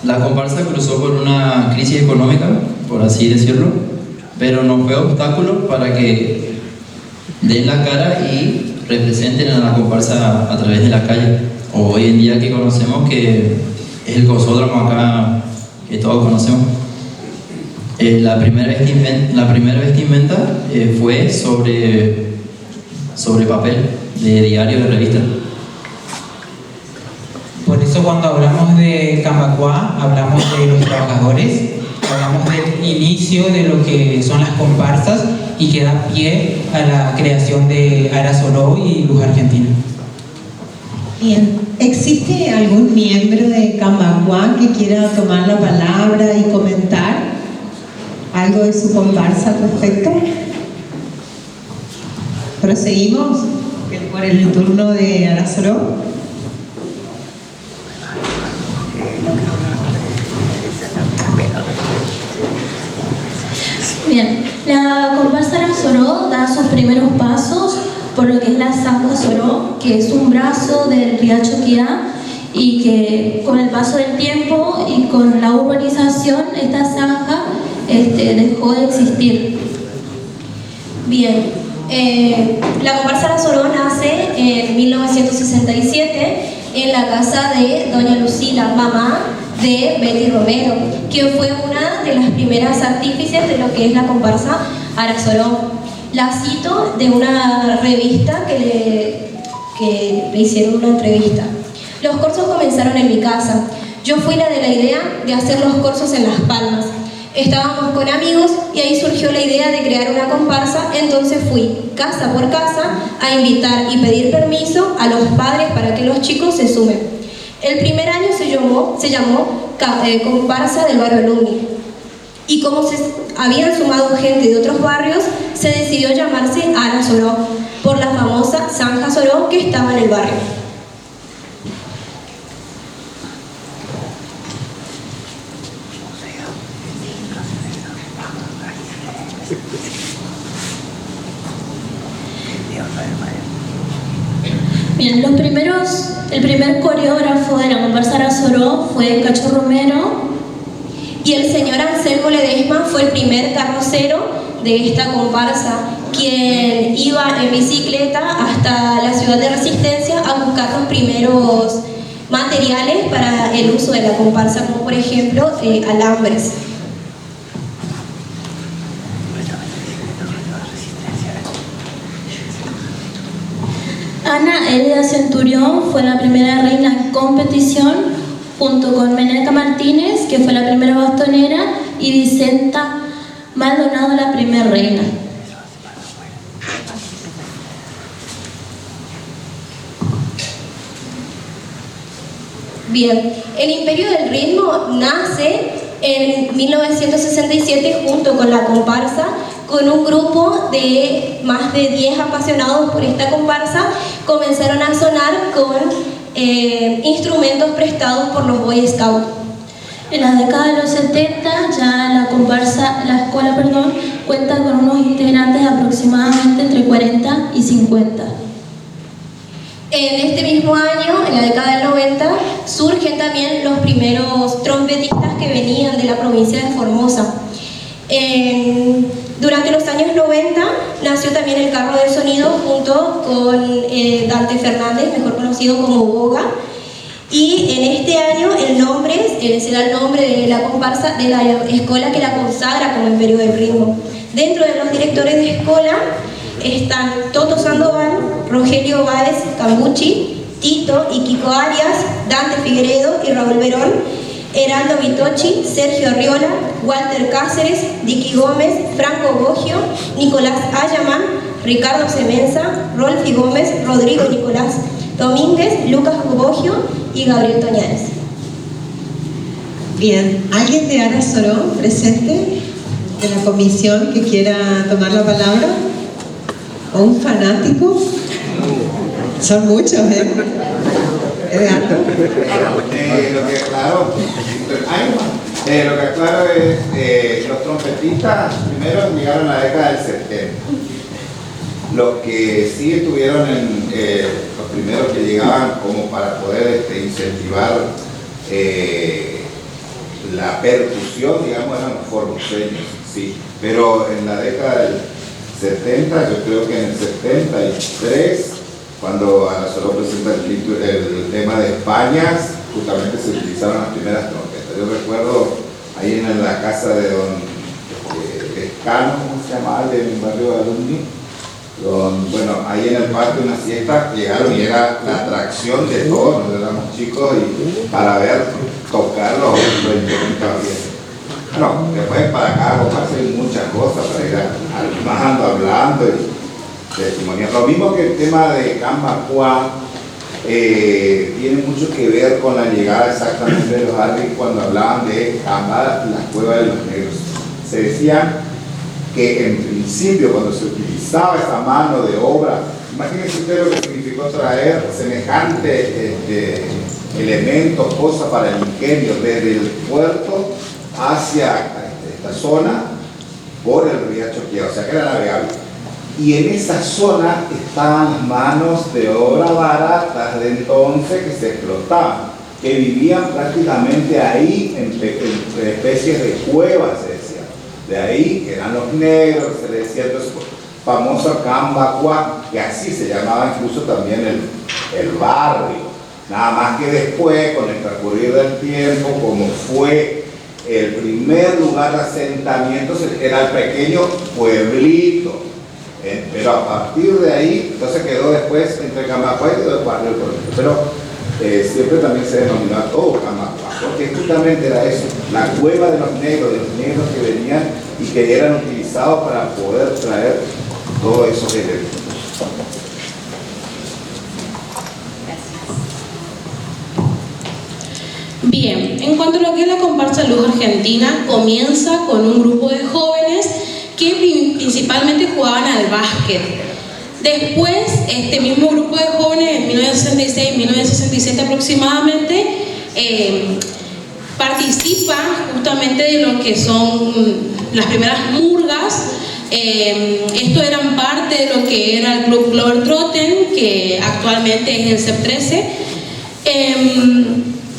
La comparsa cruzó por una crisis económica, por así decirlo, pero no fue obstáculo para que den la cara y representen a la comparsa a través de la calle, o hoy en día que conocemos que es el cosódromo acá que todos conocemos. La primera vestimenta fue sobre papel de diario, de revista. Por eso cuando hablamos de Camacuá, hablamos de los trabajadores, hablamos del inicio de lo que son las comparsas y que da pie a la creación de Ara Soró y Luz Argentina. Bien, ¿existe algún miembro de Camacuá que quiera tomar la palabra y comentar algo de su comparsa al respecto? ¿Proseguimos por el turno de Ara Soró? Bien, la comparsa Ara Soró da sus primeros pasos por lo que es la Zanja Soró, que es un brazo del río Choquía, y que con el paso del tiempo y con la urbanización esta zanja dejó de existir. Bien, la comparsa Ara Soró nace en 1967 en la casa de doña Lucila, mamá de Betty Romero, quien fue una de las primeras artífices de lo que es la comparsa Ara Soró. La cito de una revista que le hicieron una entrevista. Los cursos comenzaron en mi casa. Yo fui la de la idea de hacer los cursos en Las Palmas. Estábamos con amigos y ahí surgió la idea de crear una comparsa, entonces fui casa por casa a invitar y pedir permiso a los padres para que los chicos se sumen. El primer año se llamó Comparsa del Barrio Lumi, y como se habían sumado gente de otros barrios, se decidió llamarse Ara Soró, por la famosa Zanja Soró que estaba en el barrio. Bien, el primer coreógrafo de la comparsa Ara Soró fue Cacho Romero, y el señor Anselmo Ledesma fue el primer carrocero de esta comparsa, quien iba en bicicleta hasta la ciudad de Resistencia a buscar los primeros materiales para el uso de la comparsa, como por ejemplo alambres. Ana Elida Centurión fue la primera reina en competición, junto con Meneca Martínez, que fue la primera bastonera, y Vicenta Maldonado, la primera reina. Bien, el Imperio del Ritmo nace en 1967 junto con la comparsa, con un grupo de más de 10 apasionados por esta comparsa. Comenzaron a sonar con instrumentos prestados por los Boy Scouts. En la década de los 70 ya la escuela cuenta con unos integrantes aproximadamente entre 40 y 50. En este mismo año, en la década del 90, surgen también los primeros trompetistas que venían de la provincia de Formosa. Durante los años 90 nació también el carro de sonido junto con Dante Fernández, mejor conocido como Boga, Y en este año el nombre será el nombre de la comparsa de la escuela que la consagra como Imperio del Ritmo. Dentro de los directores de escuela están Toto Sandoval, Rogelio Báez Cambucci, Tito y Kiko Arias, Dante Figueredo y Raúl Verón, Heraldo Vitocci, Sergio Arriola, Walter Cáceres, Dicky Gómez, Franco Boggio, Nicolás Ayaman, Ricardo Semenza, Rolfi Gómez, Rodrigo Nicolás Domínguez, Lucas Boggio y Gabriel Toñanes. Bien, ¿alguien de Ara Sorón presente de la comisión que quiera tomar la palabra? ¿O un fanático? Son muchos, ¿eh? Lo que aclaro es los trompetistas primero llegaron a la década del 70. Los que sí estuvieron los primeros que llegaban como para poder incentivar la percusión, digamos, eran los formoseños, sí. Pero en la década del 70, yo creo que en el 73, cuando Ara Sorón presenta el tema de España, justamente se utilizaron las primeras trompetas. Yo recuerdo ahí en la casa de don Escano, ¿cómo se llamaba? Del barrio de Alumni. Bueno, ahí en el parque una siesta llegaron y era la atracción de todos, nos éramos chicos y para ver tocar los instrumentos. Bueno, después para acá hacer muchas cosas para ir armando, hablando y testimoniando. Lo mismo que el tema de Cambacuá tiene mucho que ver con la llegada exactamente de los árabes cuando hablaban de Camba, la cueva de los negros. Se decía que en principio cuando se utilizaba esa mano de obra, imagínense usted lo que significó traer semejante elementos, cosas para el ingenio desde el puerto hacia esta zona por el riacho Quiá, o sea que era navegable. Y en esa zona estaban las manos de obra baratas de entonces que se explotaban, que vivían prácticamente ahí entre especies de cuevas, se decía. De ahí eran los negros, se le decía entonces famoso Cambacuá, que así se llamaba incluso también el barrio. Nada más que después, con el transcurrir del tiempo, como fue el primer lugar de asentamiento, era el pequeño pueblito. Pero a partir de ahí, entonces quedó después entre Cambacuá y todo el barrio. Pero siempre también se denominaba todo Cambacuá, porque justamente era eso, la cueva de los negros que venían y que eran utilizados para poder traer todos esos elementos. Bien, en cuanto a lo que es la comparsa Luz Argentina, comienza con un grupo de jóvenes que principalmente jugaban al básquet. Después, este mismo grupo de jóvenes, en 1966, 1967 aproximadamente, participa justamente de lo que son las primeras murgas. Esto eran parte de lo que era el Club Globetrotten, que actualmente es el CEP 13.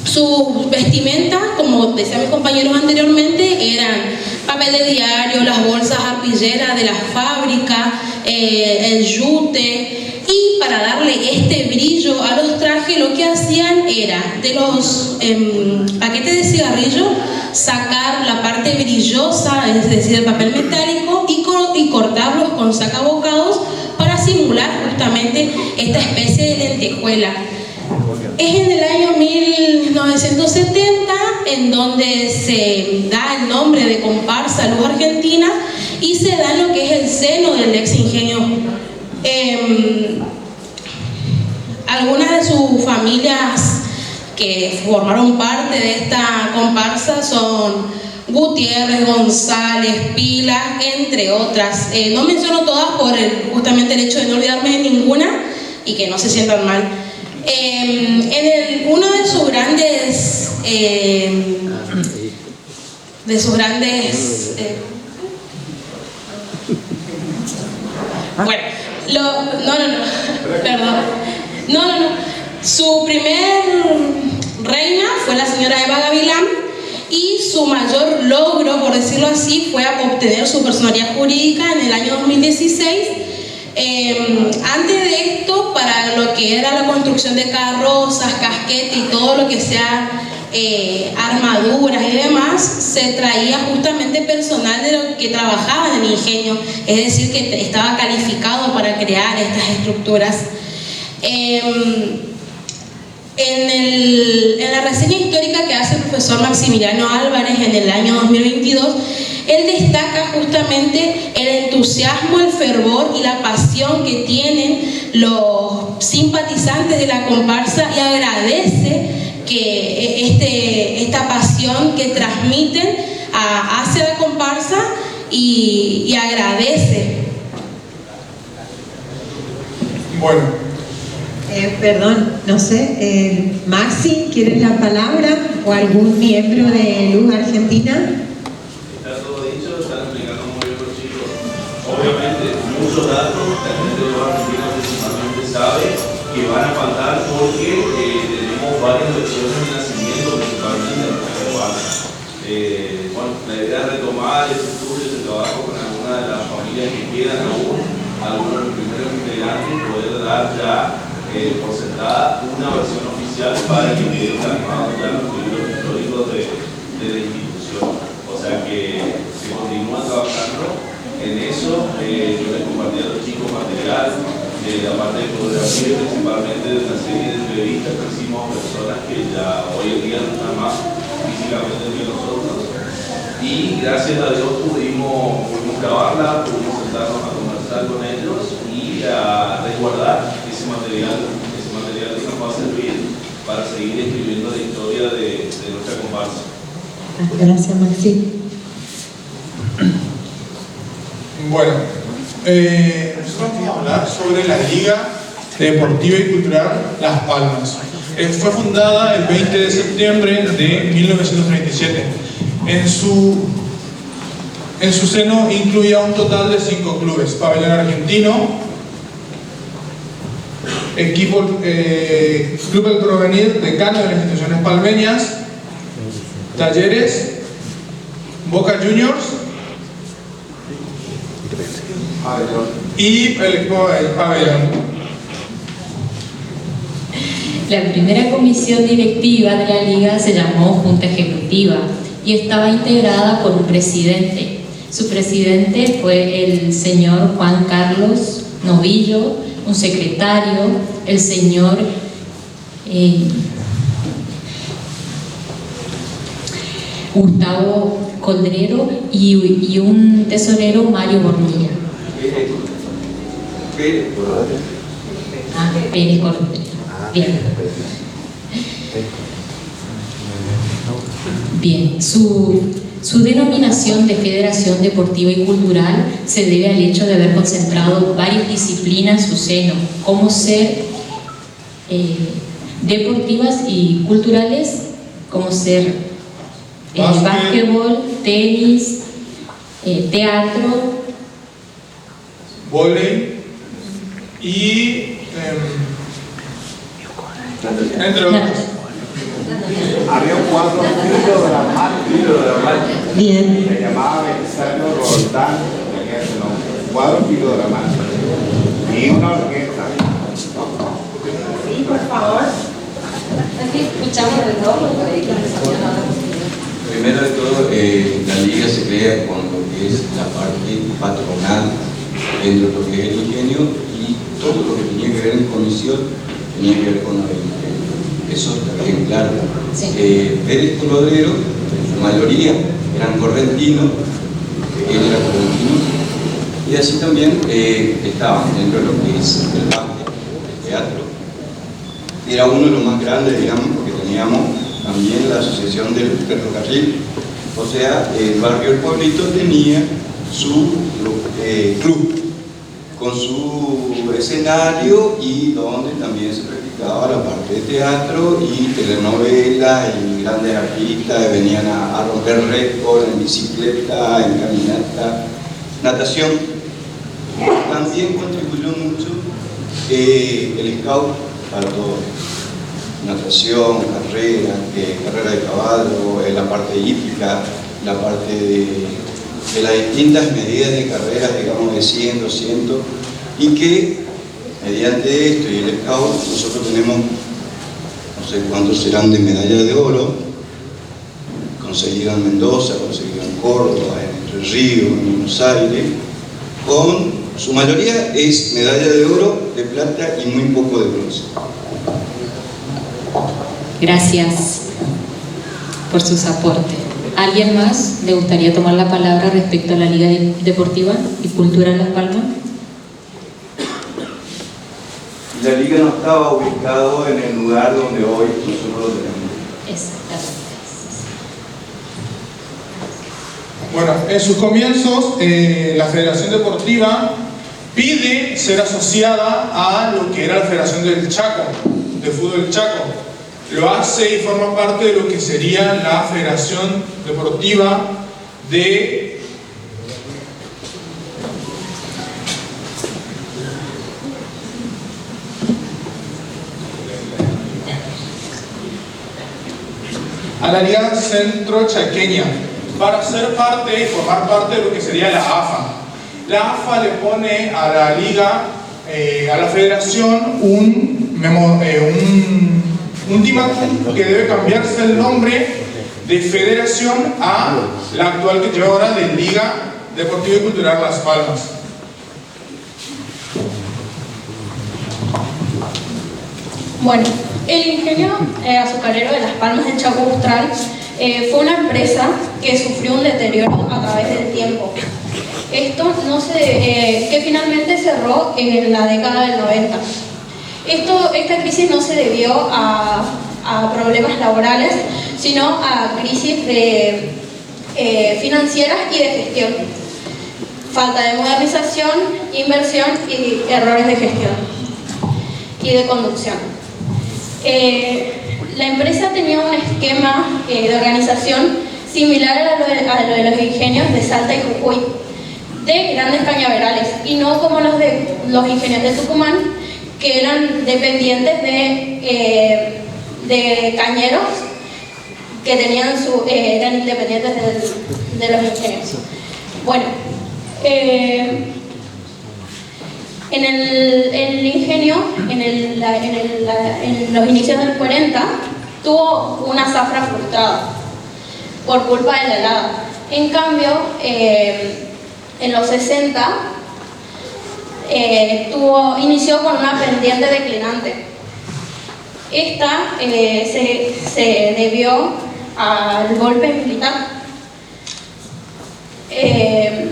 Sus vestimentas, como decían mis compañeros anteriormente, eran papel de diario, las bolsas arpilleras de la fábrica, el yute, y para darle este brillo a los trajes lo que hacían era de los paquetes de cigarrillo sacar la parte brillosa, es decir, el papel metálico, y cortarlos con sacabocados para simular justamente esta especie de lentejuela. Es en el año 1970 en donde se da el nombre de comparsa Luz Argentina y se da en lo que es el seno del ex ingenio. Algunas de sus familias que formaron parte de esta comparsa son Gutiérrez, González, Pilas, entre otras. No menciono todas por justamente el hecho de no olvidarme de ninguna y que no se sientan mal. Uno de sus grandes su primer reina fue la señora Eva Gavilán, y su mayor logro, por decirlo así, fue obtener su personalidad jurídica en el año 2016, Antes de esto, para lo que era la construcción de carrozas, casquetes y todo lo que sea armaduras y demás, se traía justamente personal de lo que trabajaba en el ingenio, es decir, que estaba calificado para crear estas estructuras. En la reseña histórica que hace el profesor Maximiliano Álvarez en el año 2022, él destaca justamente el entusiasmo, el fervor y la pasión que tienen los simpatizantes de la comparsa y agradece que esta pasión que transmiten hacia la comparsa y agradece. Bueno. Perdón, no sé, Maxi, ¿quieres la palabra? ¿O algún miembro de Luz Argentina? Está todo dicho, están explicando muy bien los chicos. Obviamente, muchos datos, la gente de Luz Argentina principalmente sabe que van a faltar porque tenemos varias lecciones de nacimiento, principalmente en nuestra comparsa. Bueno, la idea es retomar ese estudio, ese trabajo con alguna de las familias que quedan aún, algunos de los primeros integrantes, poder dar ya por sentada una versión oficial para que queden plasmados ya los libros históricos de la institución. O sea que se continúa trabajando en eso. Yo les compartí a los chicos material de la parte de fotografía, principalmente de una serie de entrevistas que hicimos a personas que ya hoy en día no están más físicamente que nosotros. Y gracias a Dios pudimos grabarla, pudimos sentarnos a conversar con ellos y a resguardar ese material que nos va a servir para seguir escribiendo la historia de nuestra comparsa. Gracias, Maxi. Bueno, nosotros vamos a hablar sobre la Liga Deportiva y Cultural Las Palmas. Fue fundada el 20 de septiembre de 1937. En su seno incluía un total de 5 clubes: Pabellón Argentino, Club El Porvenir, decano de las instituciones palmeñas, Talleres, Boca Juniors y el Pabellón. La primera comisión directiva de la Liga se llamó Junta Ejecutiva y estaba integrada por un presidente. Su presidente fue el señor Juan Carlos Novillo, un secretario, el señor Gustavo Coldrero y un tesorero, Mario Bornilla. Pérez Cordero. Bien, su denominación de Federación Deportiva y Cultural se debe al hecho de haber concentrado varias disciplinas en su seno, como ser deportivas y culturales, como ser básquetbol, tenis, teatro, vóley y entre otros. Había un cuadro filodramático. Bien. Se llamaba Belisario Roldán, tenía ese nombre. Cuadro filodramático. Y una orquesta. Sí, por favor. Aquí escuchamos de todo, por ahí que nos habían hablado. Primero de todo, la liga se crea con lo que es la parte patronal dentro de lo que es el ingenio y todo lo que tenía que ver en comisión tenía que ver con la ingenio. Eso está bien claro. Sí. Pérez Cordero, en su mayoría, eran correntinos, él era correntino, y así también estaban dentro de lo que es el básquet, el teatro. Era uno de los más grandes, digamos, porque teníamos también la asociación del ferrocarril. O sea, el barrio El Pueblito tenía su club con su escenario y donde también se practicaba la parte de teatro y telenovelas y grandes artistas venían a romper récord en bicicleta, en caminata, natación. También contribuyó mucho el scout para todo. Natación, carrera de caballo, la parte hípica, la parte de las distintas medidas de carreras, digamos de 100, 200 y que mediante esto y el scout nosotros tenemos, no sé cuántos serán de medalla de oro, conseguido en Mendoza, conseguido en Córdoba, en Entre Ríos, en Buenos Aires, con su mayoría es medalla de oro, de plata y muy poco de bronce. Gracias por sus aportes. ¿Alguien más le gustaría tomar la palabra respecto a la Liga Deportiva y Cultural Las Palmas? La liga no estaba ubicado en el lugar donde hoy nosotros lo tenemos. Exactamente. Bueno, en sus comienzos, la Federación Deportiva pide ser asociada a lo que era la Federación del Chaco, de Fútbol del Chaco. Lo hace y forma parte de lo que sería la Federación Deportiva de a la Liga Centro Chaqueña, para ser parte y formar parte de lo que sería la AFA. La AFA le pone a la liga, a la federación, un ultimátum que debe cambiarse el nombre de federación a la actual que lleva ahora de Liga Deportiva y Cultural Las Palmas. Bueno, el ingenio azucarero de Las Palmas del Chaco Austral fue una empresa que sufrió un deterioro a través del tiempo. Esto que finalmente cerró en la década del 90. Esta crisis no se debió a problemas laborales, sino a crisis financieras y de gestión. Falta de modernización, inversión y errores de gestión y de conducción. La empresa tenía un esquema de organización similar a lo de los ingenios de Salta y Jujuy, de grandes cañaverales, y no como los de los ingenios de Tucumán, que eran dependientes de cañeros que tenían eran independientes de los ingenios. Bueno, en el ingenio, en los inicios del 40, tuvo una zafra frustrada por culpa de la helada. En cambio, en los 60, inició con una pendiente declinante. Esta se debió al golpe militar, que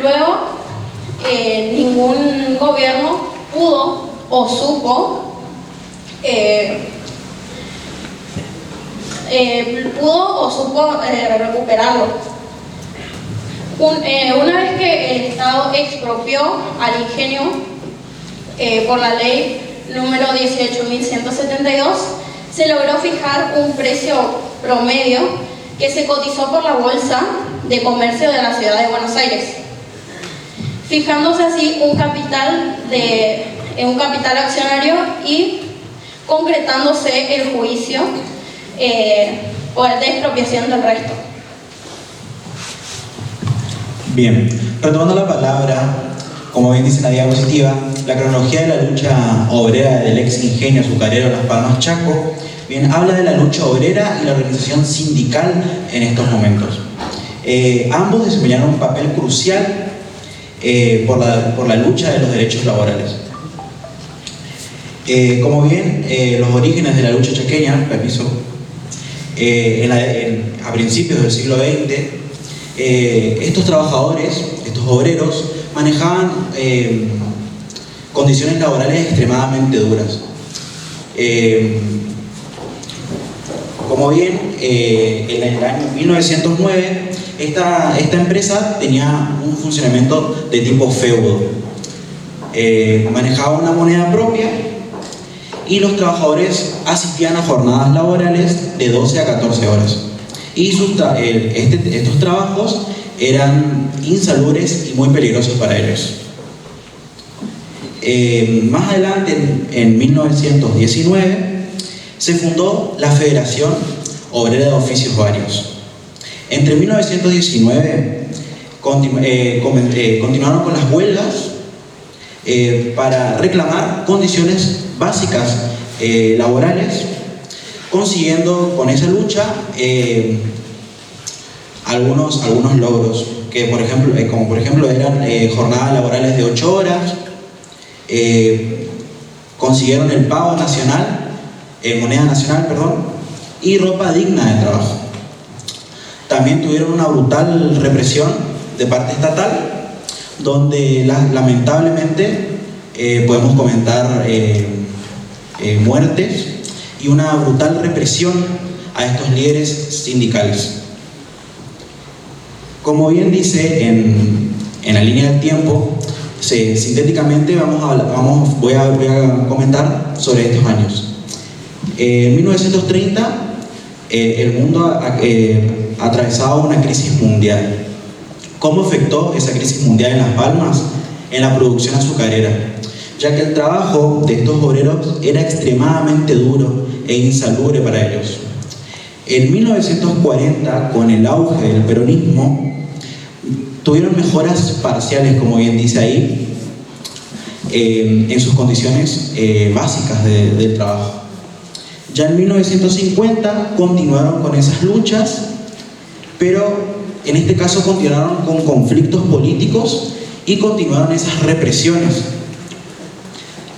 luego ningún gobierno pudo o supo recuperarlo. Una vez que el Estado expropió al ingenio por la ley número 18.172, se logró fijar un precio promedio que se cotizó por la Bolsa de Comercio de la Ciudad de Buenos Aires, fijándose así un capital accionario y concretándose el juicio por de expropiación del resto. Bien, retomando la palabra, como bien dice en la diapositiva, la cronología de la lucha obrera del ex ingenio azucarero Las Palmas Chaco, bien, habla de la lucha obrera y la organización sindical en estos momentos. Ambos desempeñaron un papel crucial por la lucha de los derechos laborales. Como bien, los orígenes de la lucha chaqueña, permiso, a principios del siglo XX, estos trabajadores, estos obreros, manejaban condiciones laborales extremadamente duras. Como bien, en el año 1909, esta empresa tenía un funcionamiento de tipo feudo. Manejaba una moneda propia y los trabajadores asistían a jornadas laborales de 12 a 14 horas. Y estos trabajos eran insalubres y muy peligrosos para ellos. Más adelante, en 1919, se fundó la Federación Obrera de Oficios Varios. Entre 1919 continuaron con las huelgas para reclamar condiciones básicas laborales, consiguiendo con esa lucha algunos logros, que como por ejemplo eran jornadas laborales de 8 horas, consiguieron el pago nacional, moneda nacional, y ropa digna de trabajo. También tuvieron una brutal represión de parte estatal, donde lamentablemente podemos comentar muertes y una brutal represión a estos líderes sindicales. Como bien dice en la línea del tiempo, sintéticamente voy a comentar sobre estos años. En 1930 el mundo atravesaba una crisis mundial. ¿Cómo afectó esa crisis mundial en Las Palmas? En la producción azucarera, ya que el trabajo de estos obreros era extremadamente duro e insalubre para ellos. En 1940, con el auge del peronismo, tuvieron mejoras parciales, como bien dice ahí, en sus condiciones básicas del trabajo. Ya en 1950 continuaron con esas luchas, pero en este caso continuaron con conflictos políticos y continuaron esas represiones.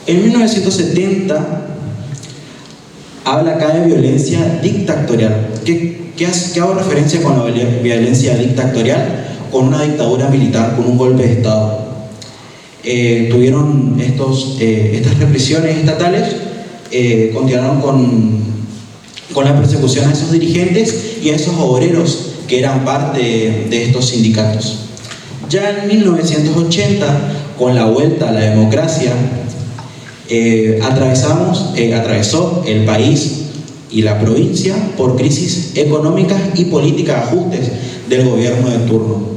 En 1970 habla acá de violencia dictatorial. ¿Qué hago referencia con la violencia dictatorial? Con una dictadura militar, con un golpe de Estado. Tuvieron estas represiones estatales, continuaron con la persecución a esos dirigentes y a esos obreros que eran parte de estos sindicatos. Ya en 1980, con la vuelta a la democracia, atravesó el país y la provincia por crisis económicas y políticas de ajustes del gobierno de turno.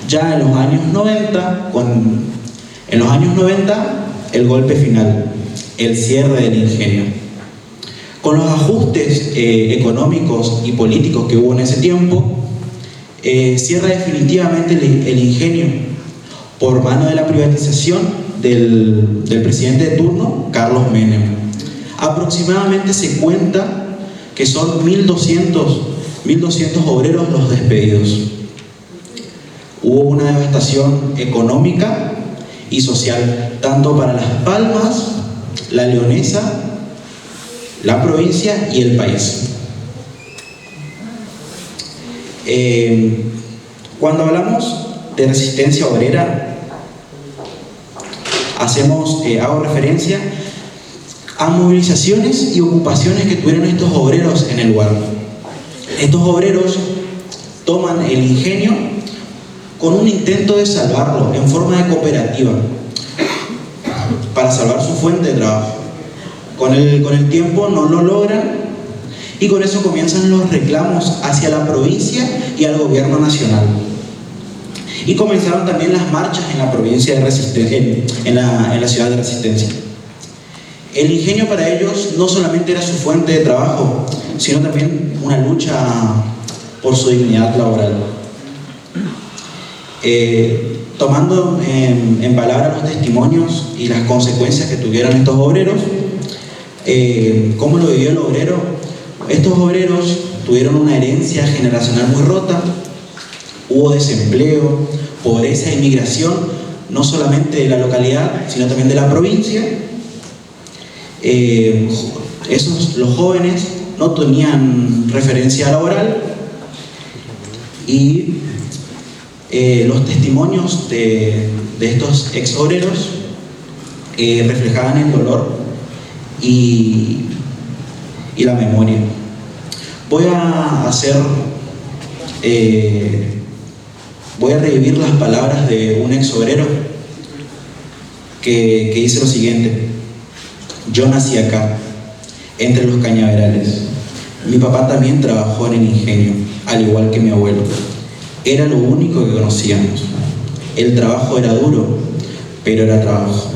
Ya en los años 90, el golpe final, el cierre del ingenio. Con los ajustes económicos y políticos que hubo en ese tiempo, cierra definitivamente el ingenio por mano de la privatización del presidente de turno, Carlos Menem. Aproximadamente se cuenta que son 1.200 obreros los despedidos. Hubo una devastación económica y social, tanto para Las Palmas, La Leonesa, la provincia y el país. Cuando hablamos de resistencia obrera, hago referencia a movilizaciones y ocupaciones que tuvieron estos obreros en el lugar. Estos obreros toman el ingenio con un intento de salvarlo en forma de cooperativa para salvar su fuente de trabajo. Con el tiempo no lo logran y con eso comienzan los reclamos hacia la provincia y al gobierno nacional. Y comenzaron también las marchas en la provincia de Resistencia, en la ciudad de Resistencia. El ingenio para ellos no solamente era su fuente de trabajo, sino también una lucha por su dignidad laboral. Tomando en palabra los testimonios y las consecuencias que tuvieron estos obreros, ¿cómo lo vivió el obrero? Estos obreros tuvieron una herencia generacional muy rota, hubo desempleo, pobreza e inmigración, no solamente de la localidad, sino también de la provincia. Los jóvenes no tenían referencia laboral y los testimonios de estos ex obreros reflejaban el dolor y la memoria. Voy a revivir las palabras de un ex obrero que dice lo siguiente: yo nací acá, entre los cañaverales. Mi papá también trabajó en el ingenio, al igual que mi abuelo. Era lo único que conocíamos. El trabajo era duro, pero era trabajo.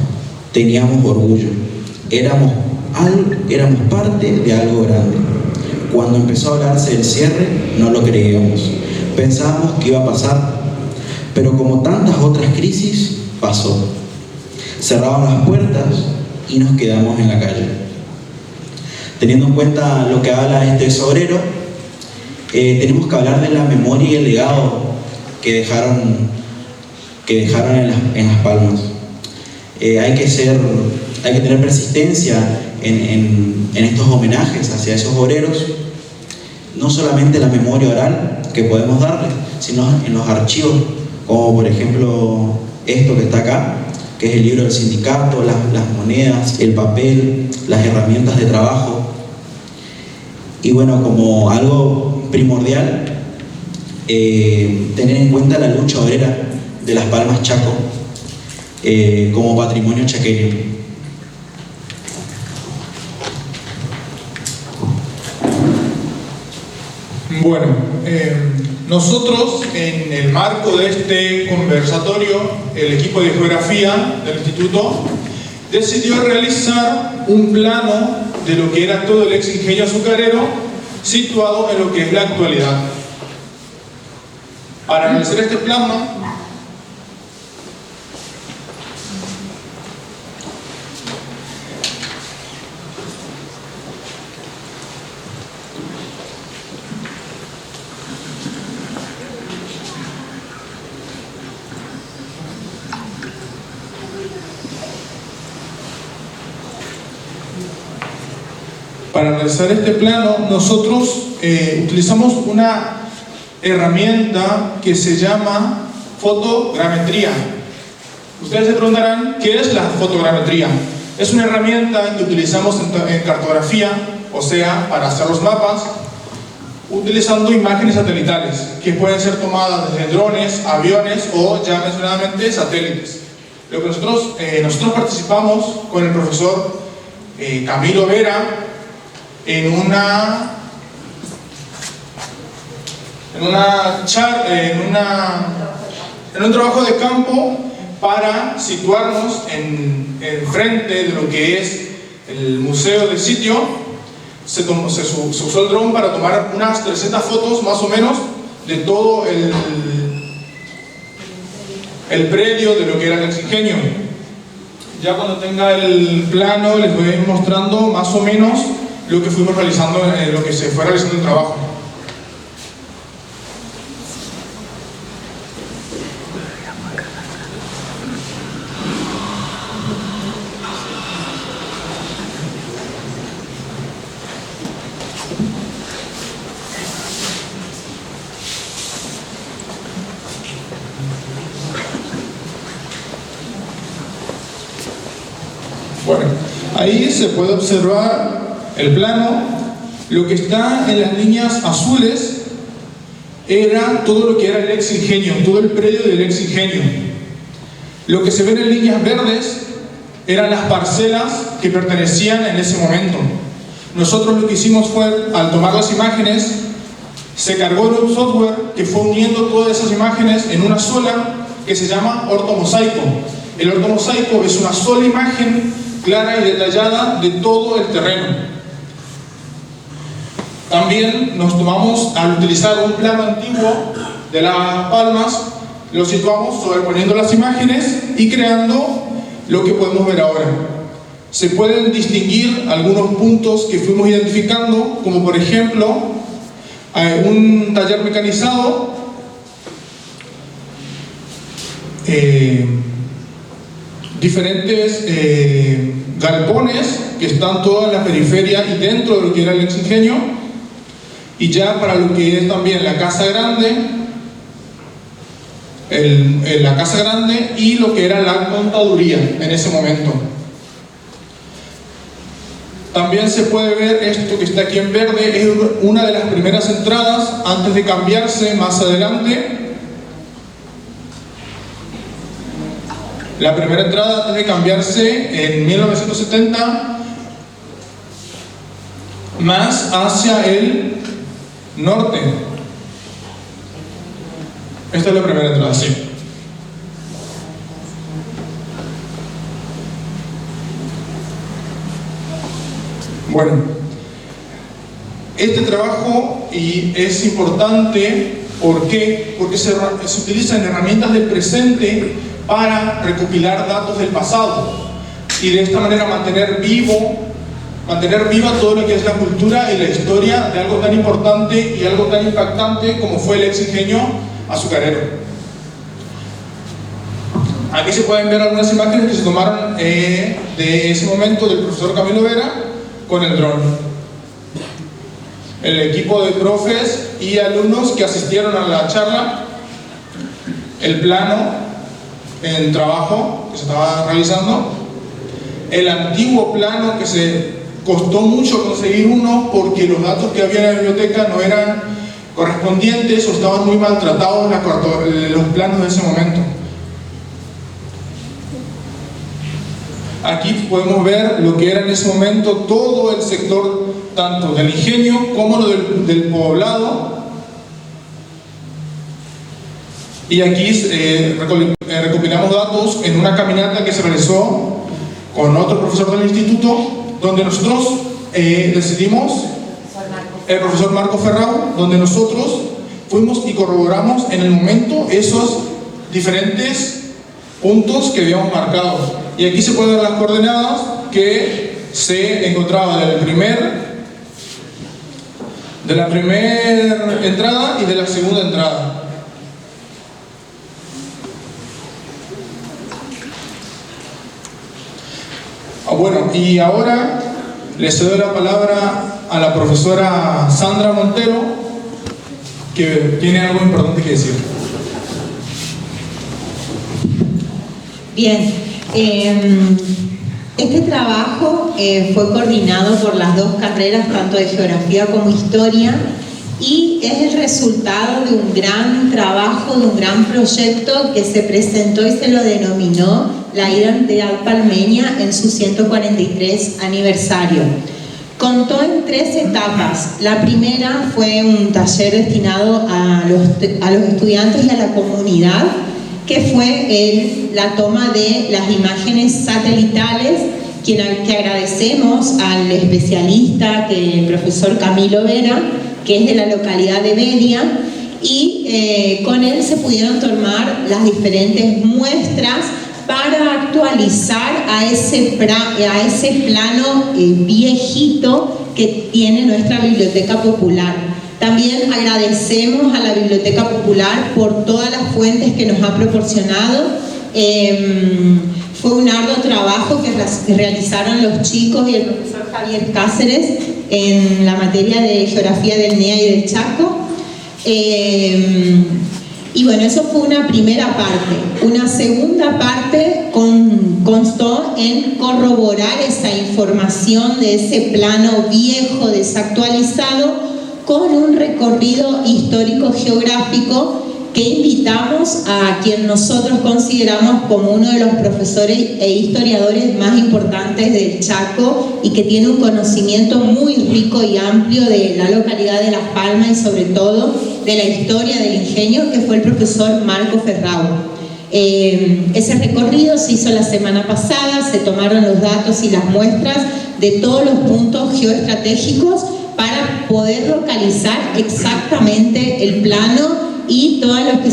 Teníamos orgullo. Éramos parte de algo grande. Cuando empezó a hablarse del cierre, no lo creíamos. Pensábamos que iba a pasar, pero como tantas otras crisis, pasó. Cerraron las puertas y nos quedamos en la calle. Teniendo en cuenta lo que habla este sobrero, tenemos que hablar de la memoria y el legado que dejaron en Las Palmas. Hay que tener persistencia en estos homenajes hacia esos obreros, no solamente la memoria oral que podemos darles, sino en los archivos, como por ejemplo esto que está acá, que es el libro del sindicato, las monedas, el papel, las herramientas de trabajo. Y bueno, como algo primordial, tener en cuenta la lucha obrera de Las Palmas Chaco como patrimonio chaqueño. Bueno, nosotros en el marco de este conversatorio, el equipo de geografía del instituto decidió realizar un plano de lo que era todo el ex ingenio azucarero situado en lo que es la actualidad. Para analizar este plano, nosotros utilizamos una herramienta que se llama fotogrametría. Ustedes se preguntarán, ¿qué es la fotogrametría? Es una herramienta que utilizamos en cartografía, o sea, para hacer los mapas, utilizando imágenes satelitales, que pueden ser tomadas desde drones, aviones o, ya mencionadamente, satélites. Lo que nosotros participamos con el profesor Camilo Vera en un trabajo de campo para situarnos en frente de lo que es el museo del sitio. Se usó el dron para tomar unas 300 fotos más o menos de todo el predio de lo que era el ex ingenio. Ya cuando tenga el plano les voy a ir mostrando más o menos lo que fuimos realizando, lo que se fue realizando el trabajo. Bueno, ahí se puede observar el plano. Lo que está en las líneas azules era todo lo que era el ex ingenio, todo el predio del ex ingenio. Lo que se ven en líneas verdes eran las parcelas que pertenecían en ese momento. Nosotros lo que hicimos fue, al tomar las imágenes, se cargó un software que fue uniendo todas esas imágenes en una sola, que se llama ortomosaico. El ortomosaico es una sola imagen clara y detallada de todo el terreno. También nos tomamos, al utilizar un plano antiguo de Las Palmas, lo situamos sobreponiendo las imágenes y creando lo que podemos ver ahora. Se pueden distinguir algunos puntos que fuimos identificando, como por ejemplo un taller mecanizado, diferentes galpones que están toda en la periferia y dentro de lo que era el ex ingenio. Y ya para lo que es también la Casa Grande, la Casa Grande y lo que era la contaduría en ese momento. También se puede ver esto que está aquí en verde, es una de las primeras entradas antes de cambiarse más adelante. La primera entrada antes de cambiarse en 1970 más hacia el norte. Esta es la primera entrada, sí. Bueno, Este trabajo es importante, ¿por qué? Porque se utilizan herramientas del presente para recopilar datos del pasado y de esta manera mantener viva todo lo que es la cultura y la historia de algo tan importante y algo tan impactante como fue el ex ingenio azucarero. Aquí se pueden ver algunas imágenes que se tomaron de ese momento del profesor Camilo Vera con el dron. El equipo de profes y alumnos que asistieron a la charla, el plano en trabajo que se estaba realizando, el antiguo plano que se costó mucho conseguir uno porque los datos que había en la biblioteca no eran correspondientes o estaban muy maltratados los planos de ese momento. Aquí podemos ver lo que era en ese momento todo el sector, tanto del ingenio como lo del poblado. Y aquí recopilamos datos en una caminata que se realizó con otro profesor del instituto, donde nosotros decidimos, el profesor Marco Ferrao, donde nosotros fuimos y corroboramos en el momento esos diferentes puntos que habíamos marcado. Y aquí se pueden ver las coordenadas que se encontraban de la primera entrada y de la segunda entrada. Bueno, y ahora le cedo la palabra a la profesora Sandra Montero, que tiene algo importante que decir. Bien, este trabajo fue coordinado por las dos carreras, tanto de geografía como historia, y es el resultado de un gran trabajo, de un gran proyecto que se presentó y se lo denominó la Identidad Palmeña en su 143 aniversario. Contó en 3 etapas. La primera fue un taller destinado a los estudiantes y a la comunidad, que fue la toma de las imágenes satelitales, que agradecemos al especialista, el profesor Camilo Vera, que es de la localidad de Bedia, y con él se pudieron tomar las diferentes muestras para actualizar a ese plano viejito que tiene nuestra Biblioteca Popular. También agradecemos a la Biblioteca Popular por todas las fuentes que nos ha proporcionado. Fue un arduo trabajo que realizaron los chicos y el profesor Javier Cáceres en la materia de Geografía del NEA y del Chaco. Y bueno, eso fue una primera parte. Una segunda parte constó en corroborar esa información de ese plano viejo, desactualizado, con un recorrido histórico-geográfico que invitamos a quien nosotros consideramos como uno de los profesores e historiadores más importantes del Chaco y que tiene un conocimiento muy rico y amplio de la localidad de Las Palmas y sobre todo de la historia del ingenio, que fue el profesor Marco Ferrao. Ese recorrido se hizo la semana pasada, se tomaron los datos y las muestras de todos los puntos geoestratégicos para poder localizar exactamente el plano y todas los que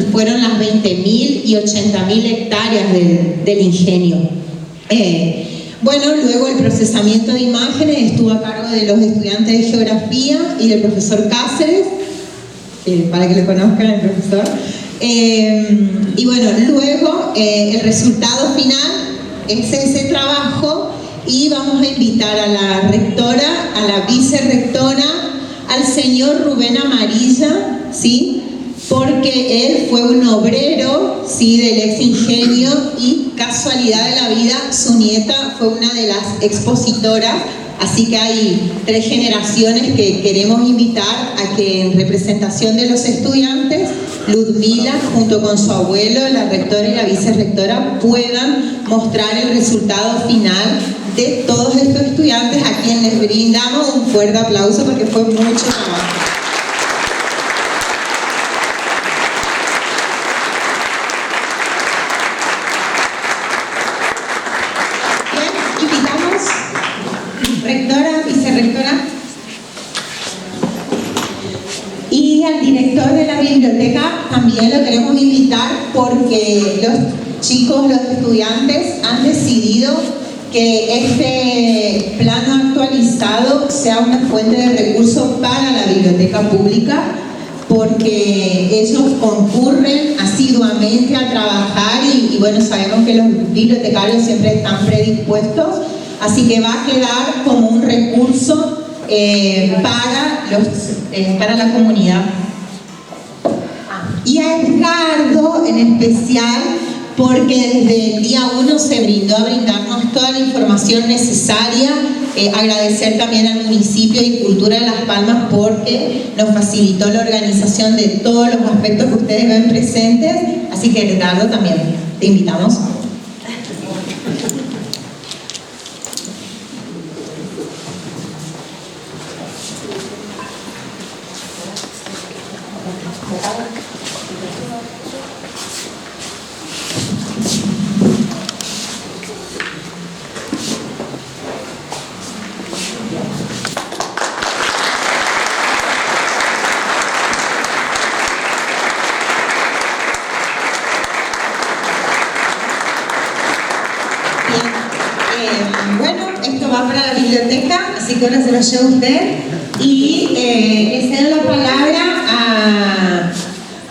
fueron las 20.000 y 80.000 hectáreas del ingenio. Bueno, luego el procesamiento de imágenes estuvo a cargo de los estudiantes de geografía y del profesor Cáceres, para que lo conozcan el profesor. Y bueno, luego el resultado final es ese trabajo y vamos a invitar a la rectora, a la vicerrectora, al señor Rubén Amarilla, ¿sí? Porque él fue un obrero, ¿sí?, del ex ingenio y casualidad de la vida, su nieta fue una de las expositoras, así que hay 3 generaciones que queremos invitar a que en representación de los estudiantes, Ludmila, junto con su abuelo, la rectora y la vicerrectora, puedan mostrar el resultado final de todos estos estudiantes, a quienes les brindamos un fuerte aplauso porque fue mucho trabajo. Bien, invitamos, rectora, vicerrectora. Y al director de la biblioteca también lo queremos invitar porque los chicos, los estudiantes han decidido que este plano actualizado sea una fuente de recursos para la biblioteca pública, porque ellos concurren asiduamente a trabajar y bueno, sabemos que los bibliotecarios siempre están predispuestos, así que va a quedar como un recurso para la comunidad. Y a Edgardo en especial, porque desde el día 1 se brindó a brindarnos toda la información necesaria. Agradecer también al municipio y Cultura de Las Palmas porque nos facilitó la organización de todos los aspectos que ustedes ven presentes. Así que Edgardo, también te invitamos. Así que ahora se lo lleva usted y le cedo la palabra a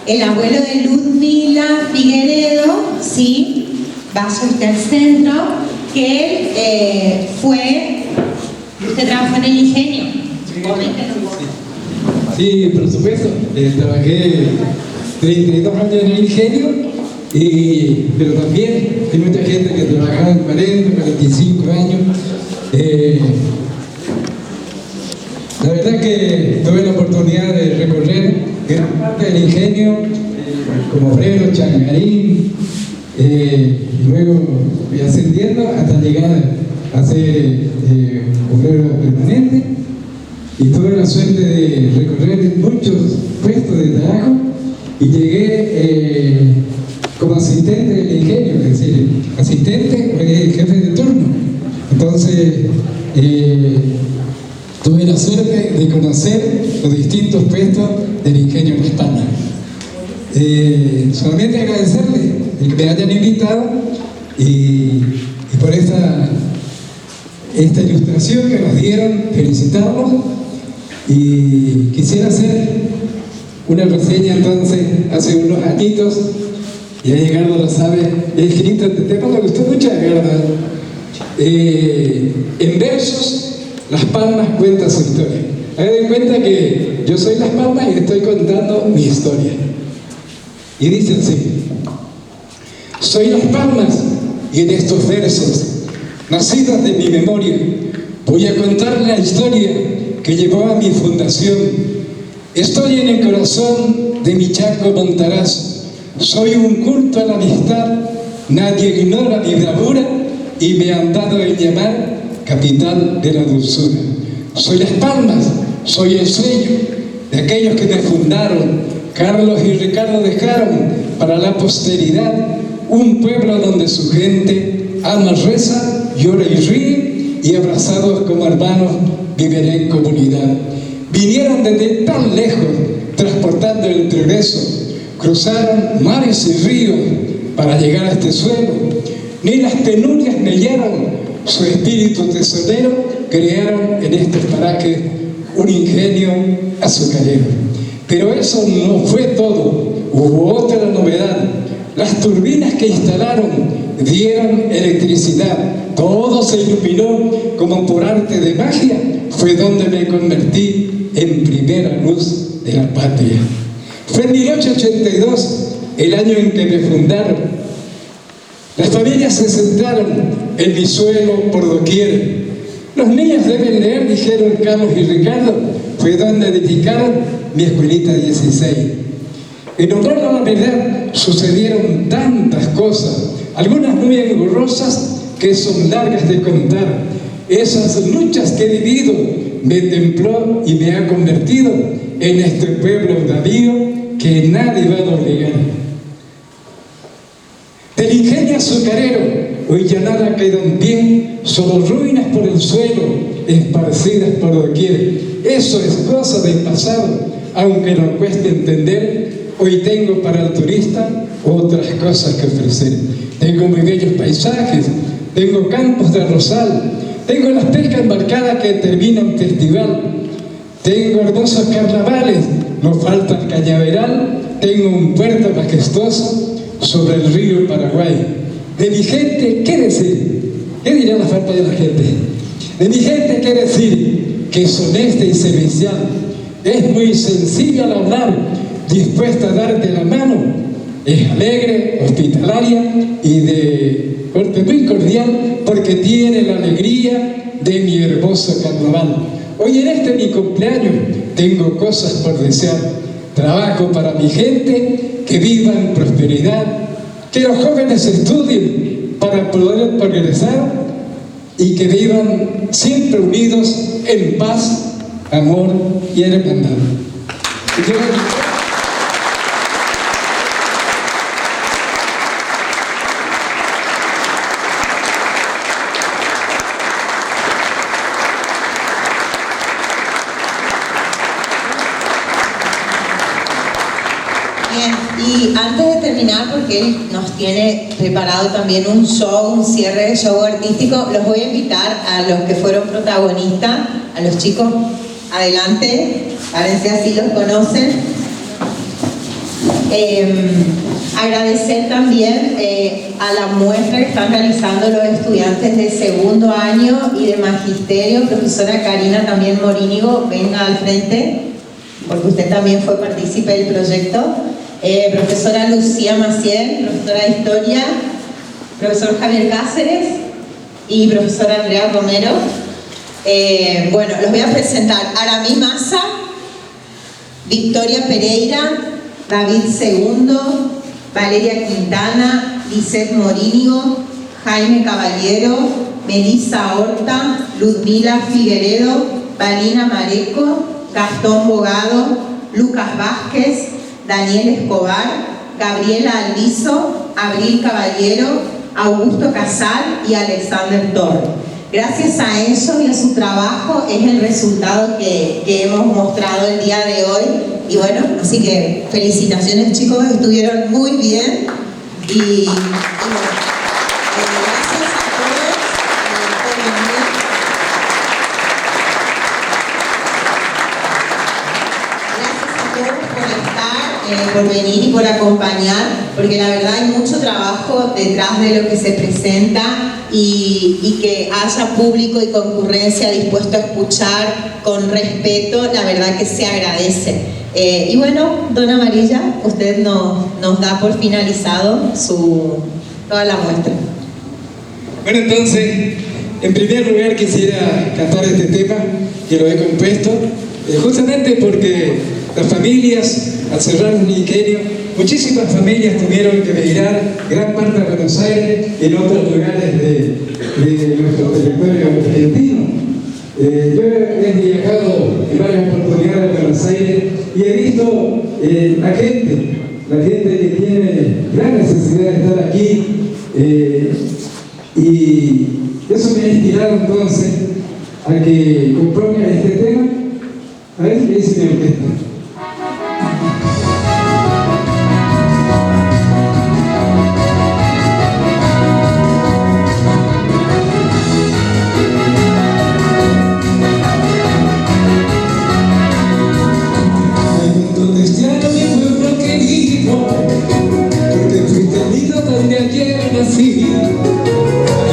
el abuelo de Ludmila Figueredo, ¿sí? Vaya usted al centro, que usted trabajó en el ingenio. Sí, por supuesto, trabajé 32 años en el ingenio, pero también hay mucha gente que trabajaba en 40, 45 años. La verdad que tuve la oportunidad de recorrer gran parte del ingenio como obrero, changarín, y luego fui ascendiendo hasta llegar a ser obrero permanente, y tuve la suerte de recorrer muchos puestos de trabajo y llegué como asistente del ingenio, es decir, asistente o jefe de turno. Entonces tuve la suerte de conocer los distintos puestos del ingenio Las Palmas. Solamente agradecerles el que me hayan invitado y por esta ilustración que nos dieron, felicitarlos, y quisiera hacer una reseña. Entonces, hace unos añitos, ya Edgardo lo sabe, he escrito este tema, me gustó mucho a Edgardo. En versos, Las Palmas cuenta su historia. Hagan de cuenta que yo soy Las Palmas y estoy contando mi historia. Y dice así: soy Las Palmas y en estos versos, nacidos de mi memoria, voy a contar la historia que llevó a mi fundación. Estoy en el corazón de mi Chaco Montarazo. Soy un culto a la amistad, nadie ignora mi bravura y me han dado en llamar capital de la dulzura. Soy Las Palmas, soy el sueño de aquellos que me fundaron. Carlos y Ricardo dejaron para la posteridad un pueblo donde su gente ama, reza, llora y ríe, y abrazados como hermanos viviré en comunidad. Vinieron desde tan lejos transportando el progreso, cruzaron mares y ríos para llegar a este suelo. Ni las penurias mellaron su espíritu tesorero, crearon en estos parajes un ingenio azucarero. Pero eso no fue todo, hubo otra novedad. Las turbinas que instalaron dieron electricidad, todo se iluminó como por arte de magia. Fue donde me convertí en primera luz de la patria. Fue en 1882, el año en que me fundaron. Las familias se centraron en mi suelo por doquier. Los niños deben leer, dijeron Carlos y Ricardo. Fue donde edificaron mi escuelita 16. En honor a la verdad sucedieron tantas cosas, algunas muy engorrosas que son largas de contar. Esas luchas que he vivido me templó y me ha convertido en este pueblo bravío que nadie va a doblegar. Del ingenio azucarero hoy ya nada queda en pie, solo ruinas por el suelo esparcidas por doquier. Eso es cosa del pasado, aunque nos cueste entender, hoy tengo para el turista otras cosas que ofrecer. Tengo muy bellos paisajes, tengo campos de rosal, tengo las pescas embarcadas que terminan un festival, tengo hermosos carnavales, no falta el cañaveral, tengo un puerto majestuoso sobre el río Paraguay. De mi gente, ¿qué decir? ¿Qué dirá la falta de la gente? De mi gente, ¿qué decir? Que es honesta y servicial, es muy sencilla al hablar, dispuesta a darte la mano, es alegre, hospitalaria y de corte muy cordial, porque tiene la alegría de mi hermoso carnaval. Hoy en este mi cumpleaños tengo cosas por desear, trabajo para mi gente, que viva en prosperidad, que los jóvenes estudien para poder progresar y que vivan siempre unidos en paz, amor y hermandad. Y antes de terminar, porque él nos tiene preparado también un show, un cierre de show artístico, los voy a invitar a los que fueron protagonistas, a los chicos, adelante, párense así los conocen. Agradecer también a la muestra que están realizando los estudiantes de segundo año y de magisterio. Profesora Karina también Morínigo, venga al frente, porque usted también fue partícipe del proyecto. Profesora Lucía Maciel, profesora de Historia, profesor Javier Cáceres y profesora Andrea Romero. Bueno, los voy a presentar: Aramí Maza, Victoria Pereira, David Segundo, Valeria Quintana, Lisette Morínigo, Jaime Caballero, Melissa Horta, Ludmila Figueredo, Valina Mareco, Gastón Bogado, Lucas Vázquez, Daniel Escobar, Gabriela Alviso, Abril Caballero, Augusto Casal y Alexander Torre. Gracias a ellos y a su trabajo es el resultado que hemos mostrado el día de hoy. Y bueno, así que felicitaciones, chicos, estuvieron muy bien. Y bueno, gracias a todos por venir. Por venir y por acompañar, porque la verdad hay mucho trabajo detrás de lo que se presenta y que haya público y concurrencia dispuesto a escuchar con respeto, la verdad que se agradece. Y bueno, Dona Amarilla, usted nos da por finalizado toda la muestra. Bueno, entonces, en primer lugar quisiera cantar este tema que lo he compuesto, justamente porque las familias, al cerrar el quinquenio, muchísimas familias tuvieron que emigrar, gran parte de Buenos Aires y en otros lugares de nuestro territorio argentino. Yo he viajado en varias oportunidades a Buenos Aires y he visto la gente que tiene gran necesidad de estar aquí, y eso me ha inspirado entonces a que componga este tema. A ver qué dice mi orquesta.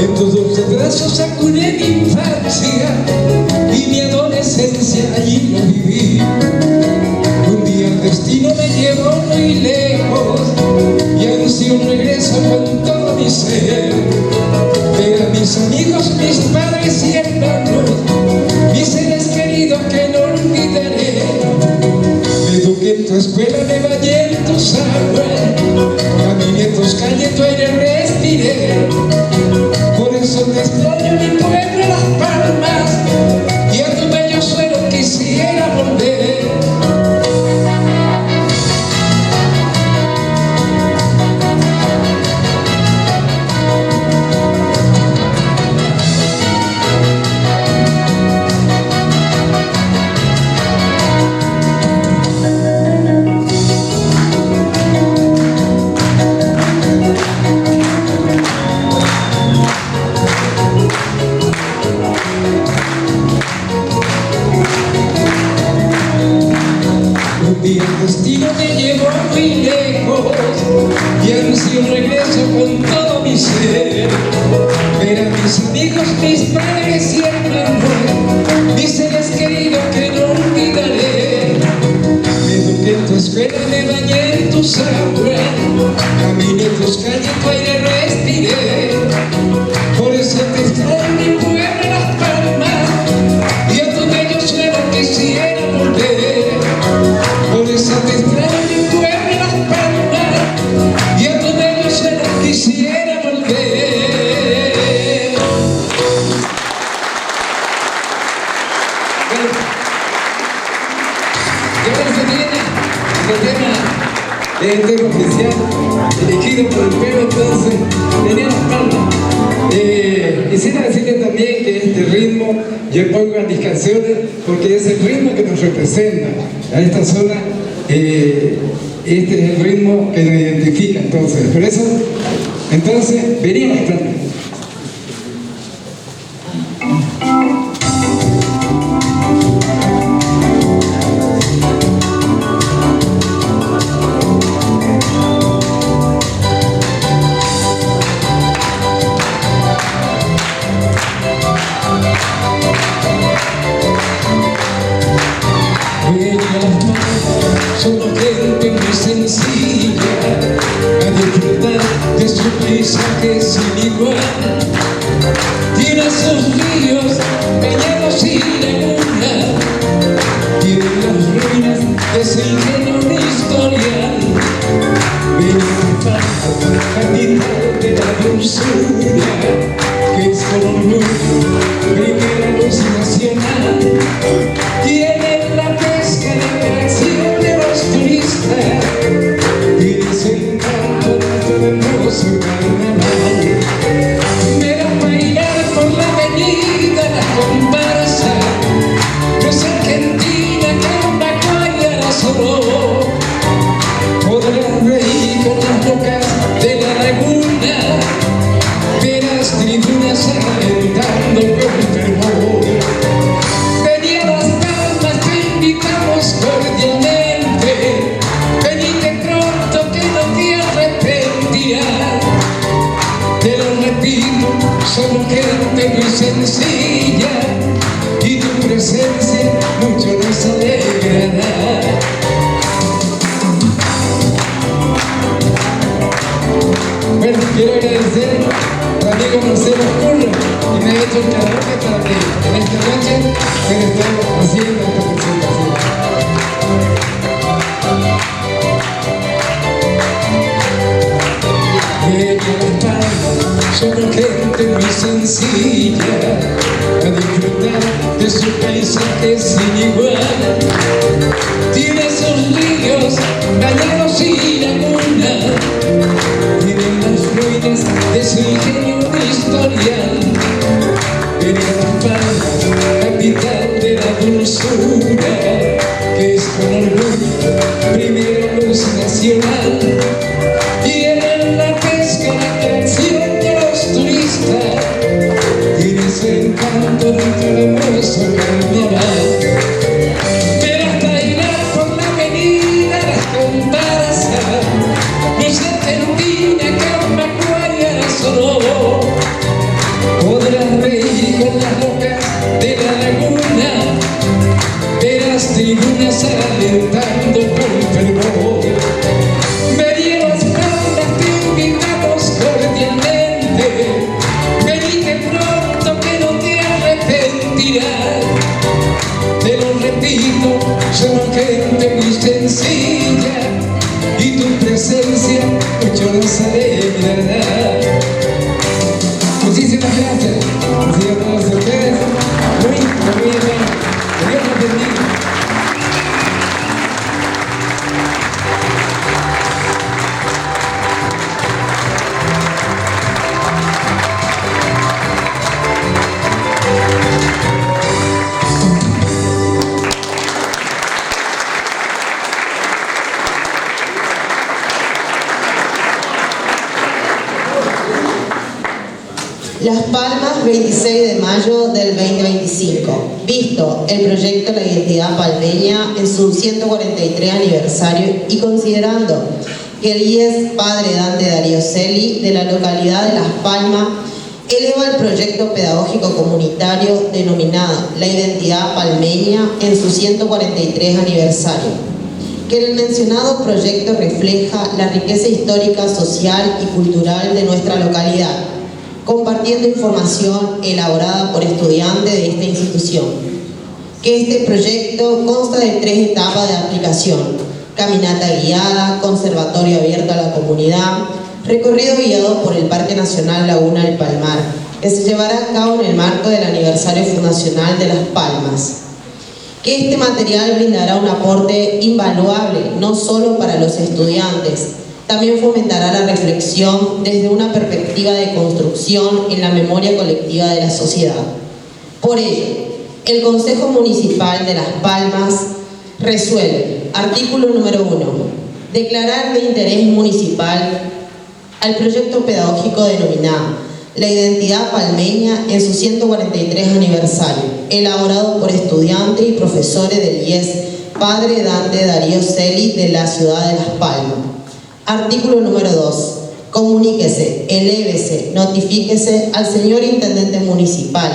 En tus dulces brazos acuné mi infancia y mi adolescencia allí lo viví. Un día el destino me llevó muy lejos y ansío un regreso con todo mi ser. Ver a mis amigos, mis padres y hermanos, mis seres queridos que no olvidaré. Me eduqué en tu escuela, me bañé en tus aguas, caminé tus calles, tu aire respiré. Por eso te extraño mi pueblo, Las Palmas, y a tu bello suelo quisiera volver. El destino me llevó muy lejos y ansio regreso con todo mi ser. Ver a mis amigos, mis padres y hermanos, mis seres queridos que no olvidaré. Me eduqué en tu escuela, me bañé en tus aguas, caminé tus calles, tu aire respiré. Por eso te extraño mi pueblo, Las Palmas, y a tu bello suelo quisiera volver. Por eso te extraño mi pueblo, Las Palmas, y a tu bello suelo quisiera volver. El tema oficial elegido por el pueblo, entonces venía Las Palmas. Quisiera decirle también que este ritmo yo pongo en mis canciones porque es el ritmo que nos representa a esta zona. Este es el ritmo que nos identifica, entonces por eso venía Las Palmas. Somos gente muy sencilla, a disfrutar de su paisaje sin igual. Tiene sus ríos, cañados y lagunas, tiene las ruinas de su ingenio historial. Viene capital de la dulzura, que es con orgullo primera luz nacional. Tiene la pesca de atracción de los turistas, tiene su encanto dentro del hermoso carnaval. Verás bailar por la avenida la comparsa, no es Argentina, Cambacuaya, la Soró. Podrás reír con las bocas de la laguna, verás tribunas alentando con fervor. Vení a Las Palmas, te invitamos cordialmente, venite pronto que no te arrepentirás. Te lo repito, somos gente muy sencilla y tu presencia mucho nos alegrará. Bueno, quiero agradecer al amigo Marcelo Curro y me ha hecho el karaoke para que en esta noche pueda estar haciendo esta presentación. Somos gente muy sencilla, a disfrutar de su paisaje sin igual. Tiene sus ríos, cañados y lagunas, tienen las ruinas de su ingenio historial. Viene Las Palmas, capital de la dulzura, que es con orgullo primera luz nacional. Tienen la pesca, la atracción de los turistas, tiene su encanto dentro del hermoso carnaval. Verás bailar por la avenida las comparsas, Miss Argentina, Cambacuaya, la Soró. Podrás reír con las bocas de la laguna, verás tribunas alentando con fervor. Vení a Las Palmas, te invitamos cordialmente, venite pronto que no te arrepentirás. Te lo repito, somos gente muy sencilla y tu presencia mucho nos alegrará. Muchísimas gracias. Así a todos ustedes. Muy bien. Dios los bendiga. Las Palmas, 26 de mayo del 2025. Visto el proyecto La Identidad Palmeña en su 143 aniversario y considerando que el IES Padre Dante Darío Celi de la localidad de Las Palmas eleva el proyecto pedagógico comunitario denominado La Identidad Palmeña en su 143 aniversario, que en el mencionado proyecto refleja la riqueza histórica, social y cultural de nuestra localidad, compartiendo información elaborada por estudiantes de esta institución. Que este proyecto consta de 3 etapas de aplicación: caminata guiada, conservatorio abierto a la comunidad, recorrido guiado por el Parque Nacional Laguna del Palmar, que se llevará a cabo en el marco del aniversario fundacional de Las Palmas. Que este material brindará un aporte invaluable, no solo para los estudiantes, también fomentará la reflexión desde una perspectiva de construcción en la memoria colectiva de la sociedad. Por ello, el Consejo Municipal de Las Palmas resuelve, artículo número 1, declarar de interés municipal al proyecto pedagógico denominado La Identidad Palmeña en su 143 aniversario, elaborado por estudiantes y profesores del IES Padre Dante Darío Celi de la ciudad de Las Palmas. Artículo número 2. Comuníquese, elévese, notifíquese al señor Intendente Municipal,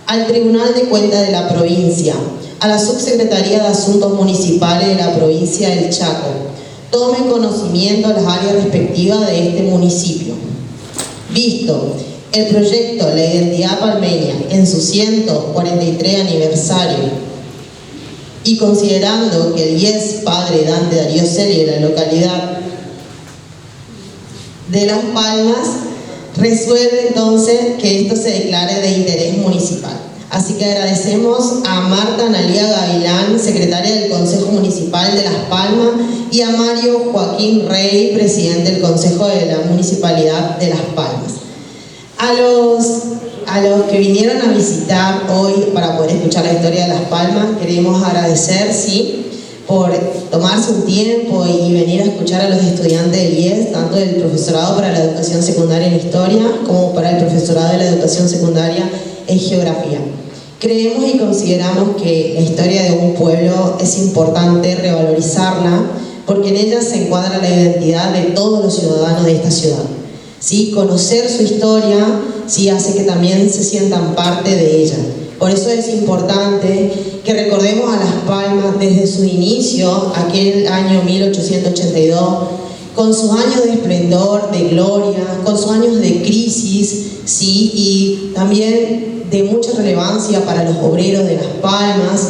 al Tribunal de Cuentas de la provincia, a la Subsecretaría de Asuntos Municipales de la provincia del Chaco. Tome conocimiento las áreas respectivas de este municipio. Visto el proyecto La Identidad Palmeña en su 143 aniversario y considerando que el IES Padre Dante Darío Celi de la localidad de Las Palmas resuelve entonces que esto se declare de interés municipal. Así que agradecemos a Marta Analía Gavilán, secretaria del Consejo Municipal de Las Palmas, y a Mario Joaquín Rey, presidente del Consejo de la Municipalidad de Las Palmas. A los que vinieron a visitar hoy para poder escuchar la historia de Las Palmas, queremos agradecer, sí, por tomarse un tiempo y venir a escuchar a los estudiantes del IES, tanto del profesorado para la educación secundaria en historia como para el profesorado de la educación secundaria en geografía. Creemos y consideramos que la historia de un pueblo es importante revalorizarla porque en ella se encuadra la identidad de todos los ciudadanos de esta ciudad. ¿Sí? Conocer su historia, ¿sí?, hace que también se sientan parte de ella. Por eso es importante que recordemos a Las Palmas desde su inicio, aquel año 1882, con sus años de esplendor, de gloria, con sus años de crisis, ¿sí?, y también de mucha relevancia para los obreros de Las Palmas.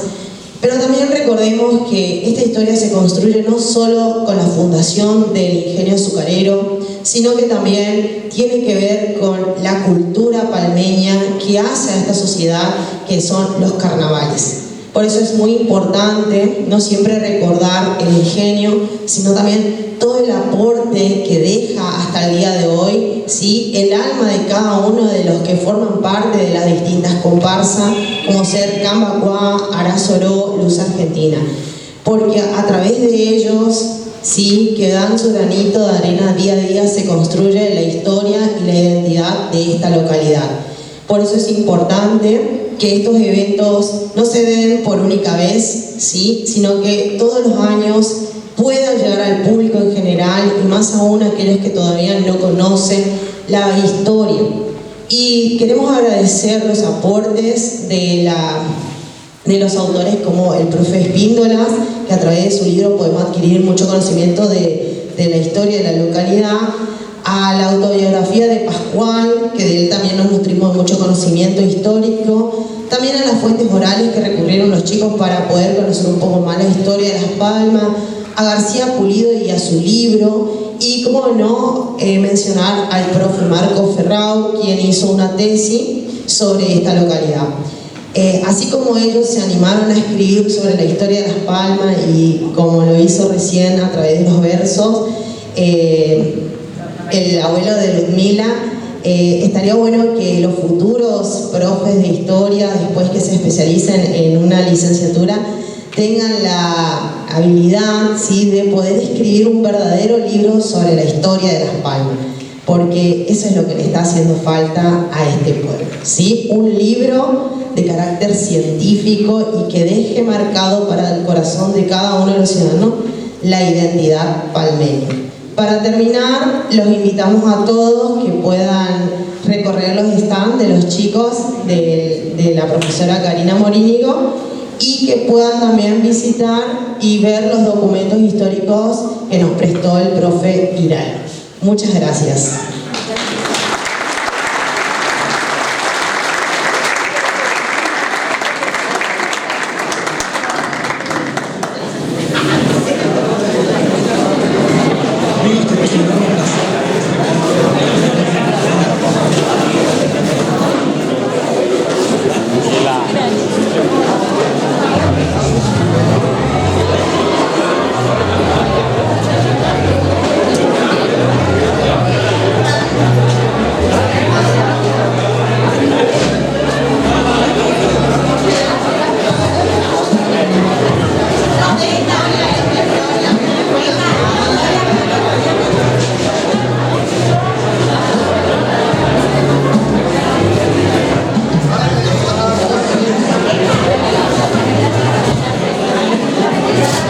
Pero también recordemos que esta historia se construye no solo con la fundación del ingenio azucarero, sino que también tiene que ver con la cultura palmeña que hace a esta sociedad, que son los carnavales. Por eso es muy importante no siempre recordar el ingenio, sino también todo el aporte que deja hasta el día de hoy, ¿sí?, el alma de cada uno de los que forman parte de las distintas comparsas, como ser Cambacuá, Arazoró, Luz Argentina. Porque a través de ellos, sí, que dan su granito de arena día a día, se construye la historia y la identidad de esta localidad. Por eso es importante que estos eventos no se den por única vez, ¿sí?, sino que todos los años pueda llegar al público en general y más aún a aquellos que todavía no conocen la historia. Y queremos agradecer los aportes de los autores como el profe Espíndolas, que a través de su libro podemos adquirir mucho conocimiento de la historia de la localidad, a la autobiografía de Pascual, que de él también nos nutrimos de mucho conocimiento histórico, también a las fuentes orales que recurrieron los chicos para poder conocer un poco más la historia de Las Palmas, a García Pulido y a su libro, y cómo no mencionar al profe Marco Ferrao, quien hizo una tesis sobre esta localidad. Así como ellos se animaron a escribir sobre la historia de Las Palmas y como lo hizo recién a través de los versos el abuelo de Ludmila, estaría bueno que los futuros profes de historia, después que se especialicen en una licenciatura, tengan la habilidad, ¿sí?, de poder escribir un verdadero libro sobre la historia de Las Palmas. porque eso es lo que le está haciendo falta a este pueblo, ¿sí? Un libro de carácter científico y que deje marcado para el corazón de cada uno de los ciudadanos la identidad palmeña. Para terminar, los invitamos a todos que puedan recorrer los stands de los chicos de la profesora Karina Morínigo y que puedan también visitar y ver los documentos históricos que nos prestó el profe Iral. Muchas gracias. Amigos, te presentamos